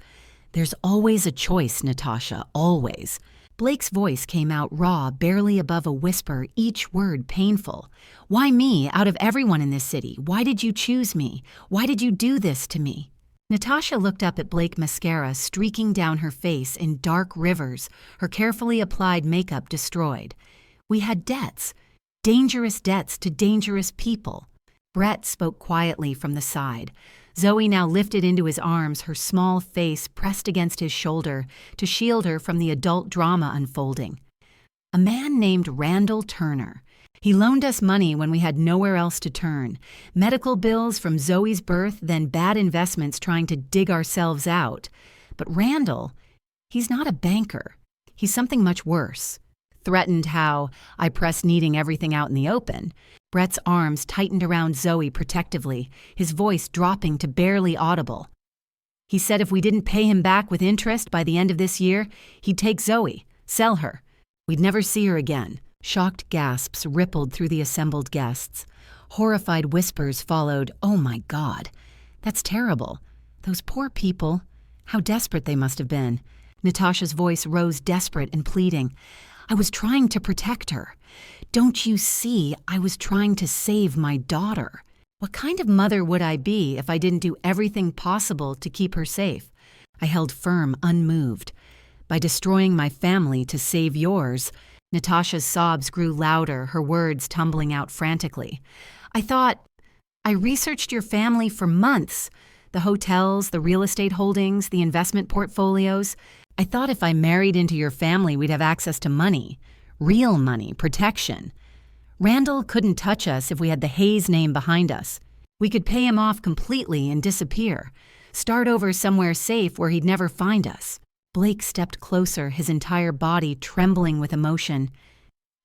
"There's always a choice, Natasha, always." Blake's voice came out raw, barely above a whisper, each word painful. "Why me, out of everyone in this city? Why did you choose me? Why did you do this to me?" Natasha looked up at Blake, mascara streaking down her face in dark rivers, her carefully applied makeup destroyed. "We had debts. Dangerous debts to dangerous people." Brett spoke quietly from the side. Zoe now lifted into his arms, her small face pressed against his shoulder to shield her from the adult drama unfolding. "A man named Randall Turner. He loaned us money when we had nowhere else to turn. Medical bills from Zoe's birth, then bad investments trying to dig ourselves out. But Randall, he's not a banker. He's something much worse. threatened how I pressed needing everything out in the open. Brett's arms tightened around Zoe protectively, his voice dropping to barely audible. He said if we didn't pay him back with interest by the end of this year, he'd take Zoe, sell her. We'd never see her again. Shocked gasps rippled through the assembled guests. Horrified whispers followed, "Oh my God, that's terrible. Those poor people. How desperate they must have been." Natasha's voice rose desperate and pleading. "I was trying to protect her. Don't you see, I was trying to save my daughter. What kind of mother would I be if I didn't do everything possible to keep her safe?" I held firm, unmoved. "By destroying my family to save yours." Natasha's sobs grew louder, her words tumbling out frantically. I researched your family for months. The hotels, the real estate holdings, the investment portfolios. I thought if I married into your family, we'd have access to money. Real money, protection. Randall couldn't touch us if we had the Hayes name behind us. We could pay him off completely and disappear. Start over somewhere safe where he'd never find us." Blake stepped closer, his entire body trembling with emotion.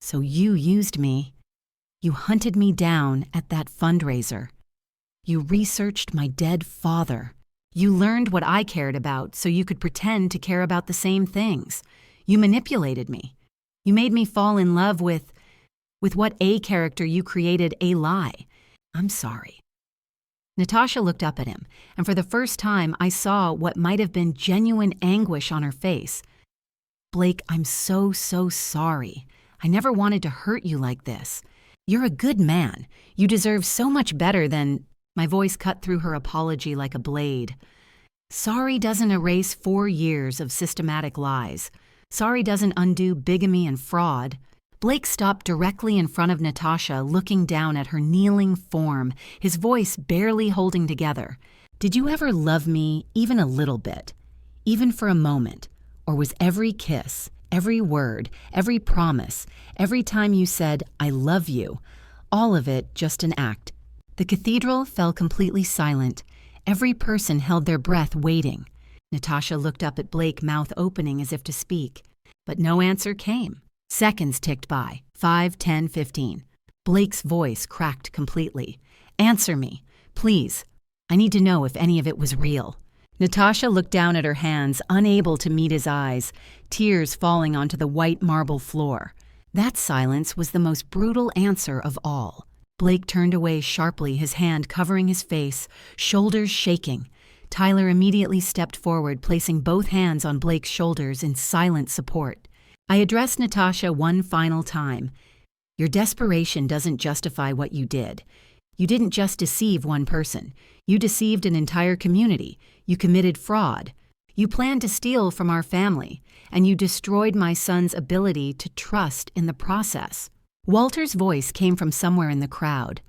"So you used me. You hunted me down at that fundraiser. You researched my dead father. You learned what I cared about so you could pretend to care about the same things. You manipulated me. You made me fall in love with what a character you created a lie. I'm sorry." Natasha looked up at him, and for the first time I saw what might have been genuine anguish on her face. "Blake, I'm so sorry. I never wanted to hurt you like this. You're a good man. You deserve so much better than—" My voice cut through her apology like a blade. "Sorry doesn't erase 4 years of systematic lies. Sorry doesn't undo bigamy and fraud." Blake stopped directly in front of Natasha, looking down at her kneeling form, his voice barely holding together. "Did you ever love me even a little bit? Even for a moment? Or was every kiss, every word, every promise, every time you said, 'I love you,' all of it just an act?" The cathedral fell completely silent. Every person held their breath, waiting. Natasha looked up at Blake, mouth opening as if to speak. But no answer came. Seconds ticked by, 5, 10, 15. Blake's voice cracked completely. "Answer me, please. I need to know if any of it was real." Natasha looked down at her hands, unable to meet his eyes, tears falling onto the white marble floor. That silence was the most brutal answer of all. Blake turned away sharply, his hand covering his face, shoulders shaking. Tyler immediately stepped forward, placing both hands on Blake's shoulders in silent support. I addressed Natasha one final time. "Your desperation doesn't justify what you did. You didn't just deceive one person. You deceived an entire community. You committed fraud. You planned to steal from our family, and you destroyed my son's ability to trust in the process." Walter's voice came from somewhere in the crowd.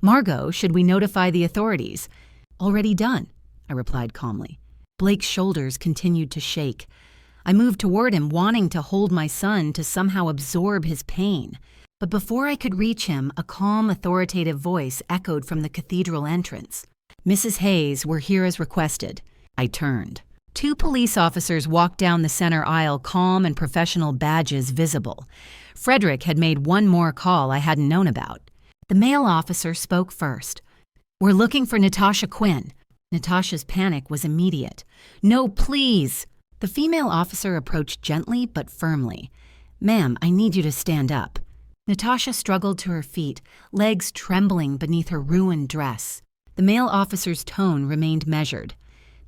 "Margot, should we notify the authorities?" "Already done," I replied calmly. Blake's shoulders continued to shake. I moved toward him, wanting to hold my son to somehow absorb his pain. But before I could reach him, a calm, authoritative voice echoed from the cathedral entrance. "Mrs. Hayes, we're here as requested." I turned. 2 police officers walked down the center aisle, calm and professional, badges visible. Frederick had made one more call I hadn't known about. The male officer spoke first. "We're looking for Natasha Quinn." Natasha's panic was immediate. "No, please." The female officer approached gently but firmly. "Ma'am, I need you to stand up." Natasha struggled to her feet, legs trembling beneath her ruined dress. The male officer's tone remained measured.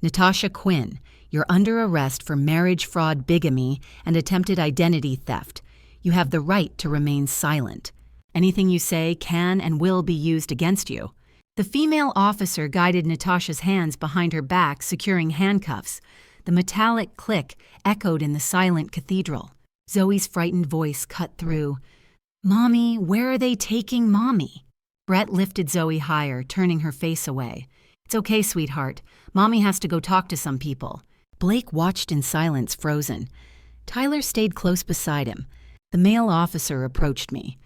"Natasha Quinn, you're under arrest for marriage fraud, bigamy, and attempted identity theft. You have the right to remain silent. Anything you say can and will be used against you." The female officer guided Natasha's hands behind her back, securing handcuffs. The metallic click echoed in the silent cathedral. Zoe's frightened voice cut through. "Mommy, where are they taking Mommy?" Brett lifted Zoe higher, turning her face away. "It's okay, sweetheart. Mommy has to go talk to some people." Blake watched in silence, frozen. Tyler stayed close beside him. The male officer approached me.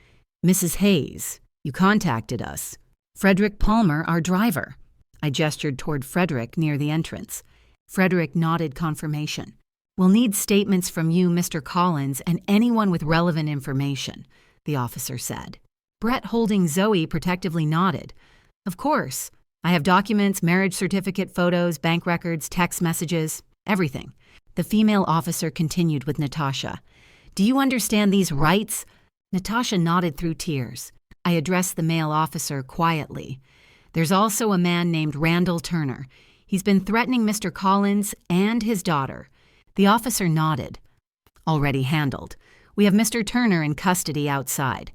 "Mrs. Hayes, you contacted us. Frederick Palmer, our driver." I gestured toward Frederick near the entrance. Frederick nodded confirmation. "We'll need statements from you, Mr. Collins, and anyone with relevant information," the officer said. Brett, holding Zoe, protectively nodded. "Of course. I have documents, marriage certificate, photos, bank records, text messages, everything." The female officer continued with Natasha. "Do you understand these rights?" Natasha nodded through tears. I addressed the male officer quietly. "There's also a man named Randall Turner. He's been threatening Mr. Collins and his daughter." The officer nodded. "Already handled. We have Mr. Turner in custody outside.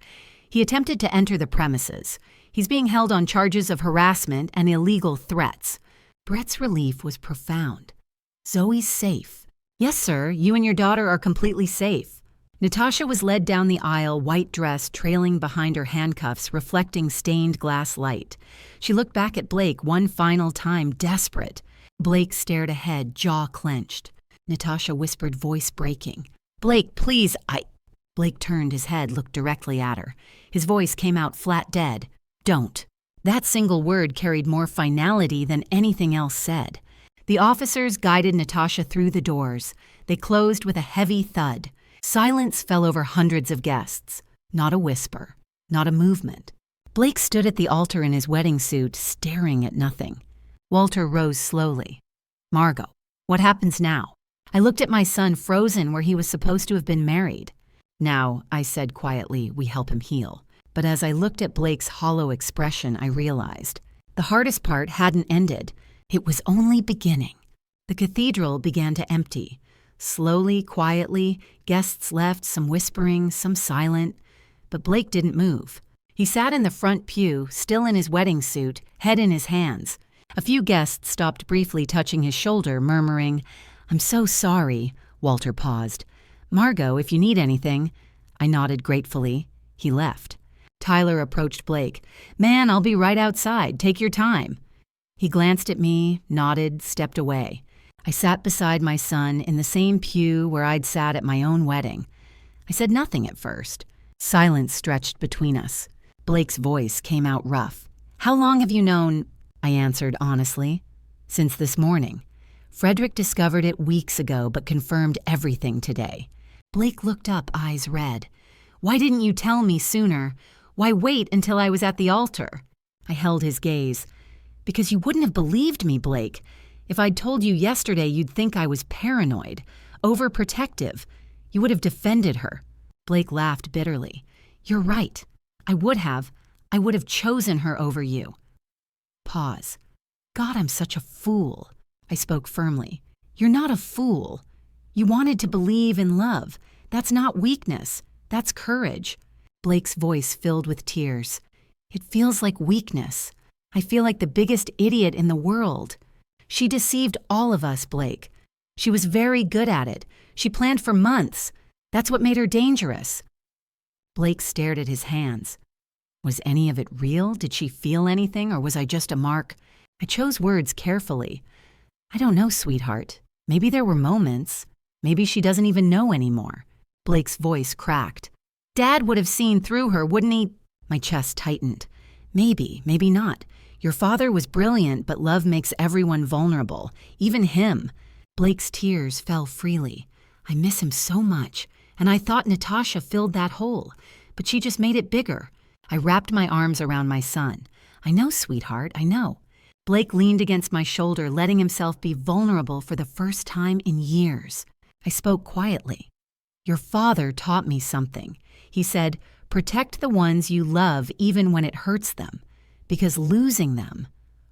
He attempted to enter the premises. He's being held on charges of harassment and illegal threats." Brett's relief was profound. "Zoe's safe." "Yes, sir. You and your daughter are completely safe." Natasha was led down the aisle, white dress trailing behind her handcuffs, reflecting stained glass light. She looked back at Blake one final time, desperate. Blake stared ahead, jaw clenched. Natasha whispered, voice breaking, "Blake, please, Blake turned his head, looked directly at her. His voice came out flat dead. "Don't." That single word carried more finality than anything else said. The officers guided Natasha through the doors. They closed with a heavy thud. Silence fell over hundreds of guests. Not a whisper, not a movement. Blake stood at the altar in his wedding suit, staring at nothing. Walter rose slowly. "Margot, what happens now?" I looked at my son frozen where he was supposed to have been married. "Now," I said quietly, "we help him heal." But as I looked at Blake's hollow expression, I realized the hardest part hadn't ended. It was only beginning. The cathedral began to empty. Slowly, quietly, guests left, some whispering, some silent. But Blake didn't move. He sat in the front pew, still in his wedding suit, head in his hands. A few guests stopped briefly, touching his shoulder, murmuring, "I'm so sorry." Walter paused. "Margot, if you need anything." I nodded gratefully. He left. Tyler approached Blake. "Man, I'll be right outside. Take your time." He glanced at me, nodded, stepped away. I sat beside my son in the same pew where I'd sat at my own wedding. I said nothing at first. Silence stretched between us. Blake's voice came out rough. "How long have you known?" I answered honestly. "Since this morning. Frederick discovered it weeks ago but confirmed everything today." Blake looked up, eyes red. "Why didn't you tell me sooner? Why wait until I was at the altar?" I held his gaze. "Because you wouldn't have believed me, Blake. If I'd told you yesterday, you'd think I was paranoid, overprotective. You would have defended her." Blake laughed bitterly. "You're right. I would have chosen her over you." Pause. "God, I'm such a fool." I spoke firmly. "You're not a fool. You wanted to believe in love. That's not weakness. That's courage." Blake's voice filled with tears. "It feels like weakness. I feel like the biggest idiot in the world. She deceived all of us, Blake. She was very good at it. She planned for months. That's what made her dangerous." Blake stared at his hands. Was any of it real? Did she feel anything, or was I just a mark? I chose words carefully. "I don't know, sweetheart. Maybe there were moments. Maybe she doesn't even know anymore." Blake's voice cracked. "Dad would have seen through her, wouldn't he?" My chest tightened. "Maybe, maybe not. Your father was brilliant, but love makes everyone vulnerable, even him." Blake's tears fell freely. "I miss him so much, and I thought Natasha filled that hole, but she just made it bigger." I wrapped my arms around my son. "I know, sweetheart, I know." Blake leaned against my shoulder, letting himself be vulnerable for the first time in years. I spoke quietly. "Your father taught me something. He said, protect the ones you love even when it hurts them, because losing them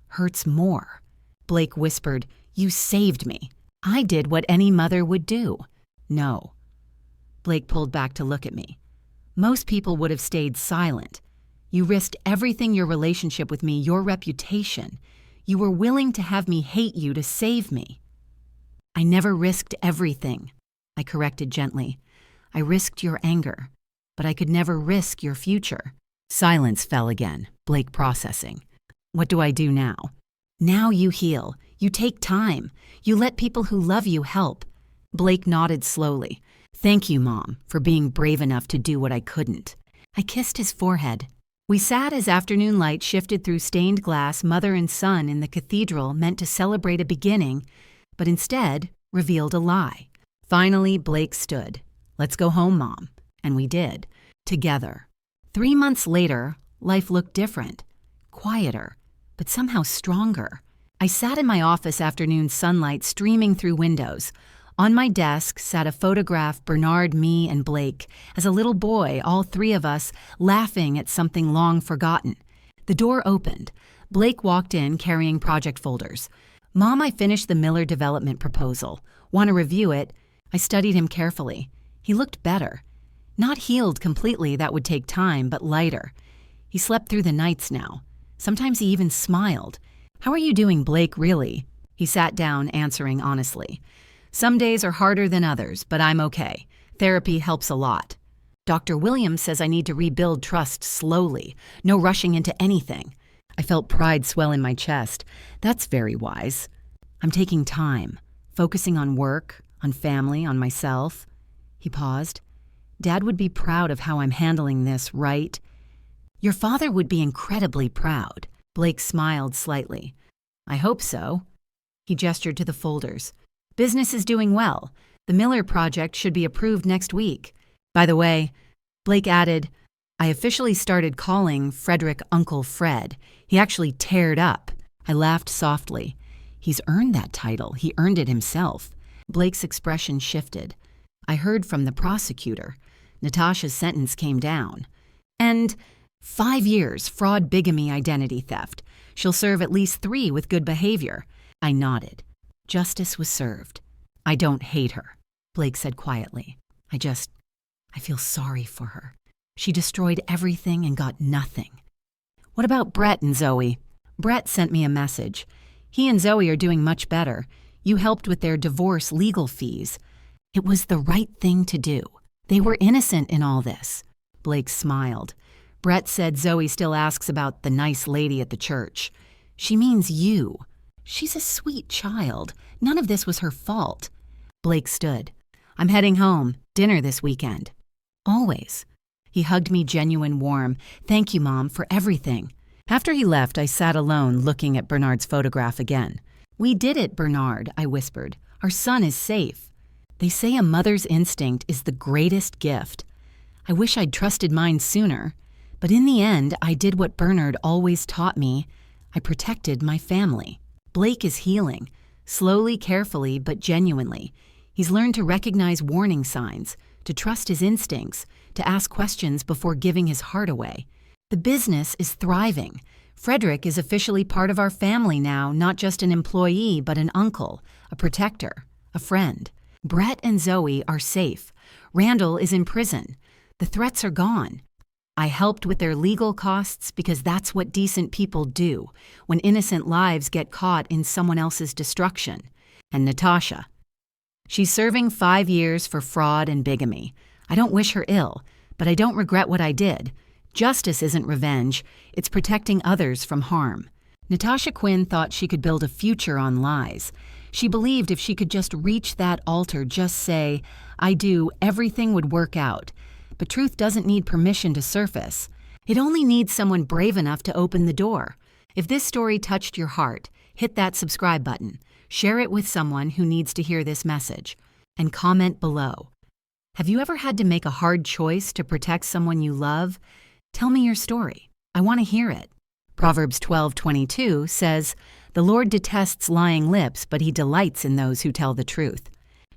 hurts more." Blake whispered, "You saved me. I did what any mother would do." "No." Blake pulled back to look at me. "Most people would have stayed silent. You risked everything, your relationship with me, your reputation. You were willing to have me hate you to save me." "I never risked everything," I corrected gently. "I risked your anger, but I could never risk your future." Silence fell again, Blake processing. "What do I do now?" "Now you heal. You take time. You let people who love you help." Blake nodded slowly. "Thank you, Mom, for being brave enough to do what I couldn't." I kissed his forehead. We sat as afternoon light shifted through stained glass, mother and son in the cathedral meant to celebrate a beginning, but instead revealed a lie. Finally, Blake stood. "Let's go home, Mom." And we did, together. 3 months later, life looked different, quieter, but somehow stronger. I sat in my office, afternoon sunlight streaming through windows. On my desk sat a photograph, Bernard, me, and Blake, as a little boy, all three of us, laughing at something long forgotten. The door opened. Blake walked in carrying project folders. "Mom, I finished the Miller development proposal. Want to review it?" I studied him carefully. He looked better. Not healed completely, that would take time, but lighter. He slept through the nights now. Sometimes he even smiled. "How are you doing, Blake, really?" He sat down, answering honestly. "Some days are harder than others, but I'm okay. Therapy helps a lot. Dr. Williams says I need to rebuild trust slowly, no rushing into anything." I felt pride swell in my chest. That's very wise. "I'm taking time, focusing on work, on family, on myself." He paused. "Dad would be proud of how I'm handling this, right?" "Your father would be incredibly proud." Blake smiled slightly. "I hope so." He gestured to the folders. "Business is doing well. The Miller project should be approved next week. By the way," Blake added, "I officially started calling Frederick Uncle Fred. He actually teared up." I laughed softly. "He's earned that title. He earned it himself." Blake's expression shifted. "I heard from the prosecutor. Natasha's sentence came down. And 5 years, fraud, bigamy, identity theft. She'll serve at least 3 with good behavior." I nodded. Justice was served. "I don't hate her," Blake said quietly. I feel sorry for her. She destroyed everything and got nothing." "What about Brett and Zoe?" "Brett sent me a message. He and Zoe are doing much better. You helped with their divorce legal fees. It was the right thing to do. They were innocent in all this." Blake smiled. "Brett said Zoe still asks about the nice lady at the church. She means you. She's a sweet child. None of this was her fault." Blake stood. "I'm heading home. Dinner this weekend." "Always." He hugged me, genuine warm. "Thank you, Mom, for everything." After he left, I sat alone looking at Bernard's photograph again. "We did it, Bernard," I whispered. "Our son is safe." They say a mother's instinct is the greatest gift. I wish I'd trusted mine sooner. But in the end, I did what Bernard always taught me. I protected my family. Blake is healing, slowly, carefully, but genuinely. He's learned to recognize warning signs, to trust his instincts, to ask questions before giving his heart away. The business is thriving. Frederick is officially part of our family now, not just an employee, but an uncle, a protector, a friend. Brett and Zoe are safe. Randall is in prison. The threats are gone. I helped with their legal costs because that's what decent people do when innocent lives get caught in someone else's destruction. And Natasha. She's serving 5 years for fraud and bigamy. I don't wish her ill, but I don't regret what I did. Justice isn't revenge. It's protecting others from harm. Natasha Quinn thought she could build a future on lies. She believed if she could just reach that altar, just say, "I do," everything would work out. But truth doesn't need permission to surface. It only needs someone brave enough to open the door. If this story touched your heart, hit that subscribe button. Share it with someone who needs to hear this message. And comment below. Have you ever had to make a hard choice to protect someone you love? Tell me your story. I want to hear it. Proverbs 12:22 says, "The Lord detests lying lips, but he delights in those who tell the truth."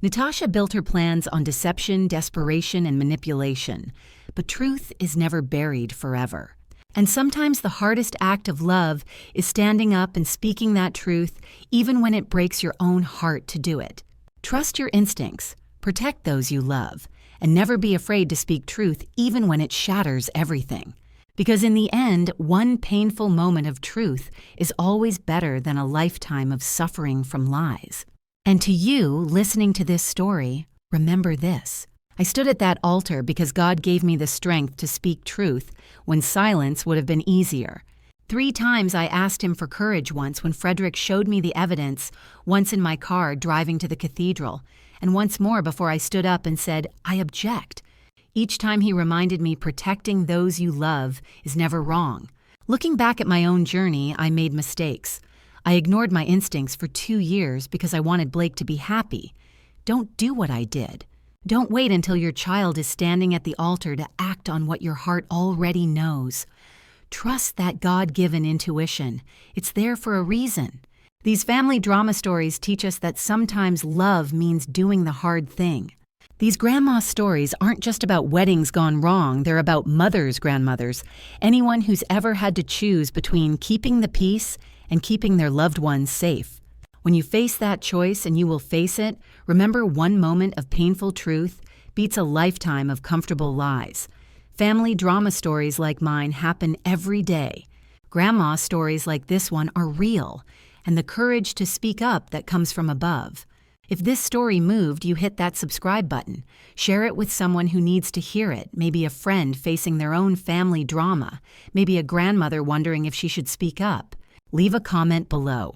Natasha built her plans on deception, desperation, and manipulation. But truth is never buried forever. And sometimes the hardest act of love is standing up and speaking that truth, even when it breaks your own heart to do it. Trust your instincts, protect those you love, and never be afraid to speak truth even when it shatters everything. Because in the end, one painful moment of truth is always better than a lifetime of suffering from lies. And to you, listening to this story, remember this. I stood at that altar because God gave me the strength to speak truth when silence would have been easier. 3 times I asked him for courage once when Frederick showed me the evidence, once in my car driving to the cathedral, and once more before I stood up and said, "I object." Each time he reminded me protecting those you love is never wrong. Looking back at my own journey, I made mistakes. I ignored my instincts for 2 years because I wanted Blake to be happy. Don't do what I did. Don't wait until your child is standing at the altar to act on what your heart already knows. Trust that God-given intuition. It's there for a reason. These family drama stories teach us that sometimes love means doing the hard thing. These grandma stories aren't just about weddings gone wrong, they're about mothers, grandmothers, anyone who's ever had to choose between keeping the peace and keeping their loved ones safe. When you face that choice, and you will face it, remember one moment of painful truth beats a lifetime of comfortable lies. Family drama stories like mine happen every day. Grandma stories like this one are real, and the courage to speak up that comes from above. If this story moved, you hit that subscribe button. Share it with someone who needs to hear it, maybe a friend facing their own family drama, maybe a grandmother wondering if she should speak up. Leave a comment below.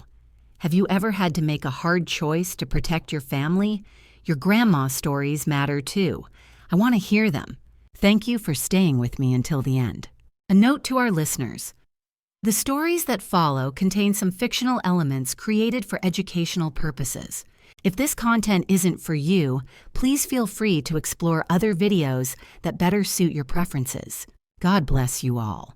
Have you ever had to make a hard choice to protect your family? Your grandma stories matter too. I want to hear them. Thank you for staying with me until the end. A note to our listeners. The stories that follow contain some fictional elements created for educational purposes. If this content isn't for you, please feel free to explore other videos that better suit your preferences. God bless you all.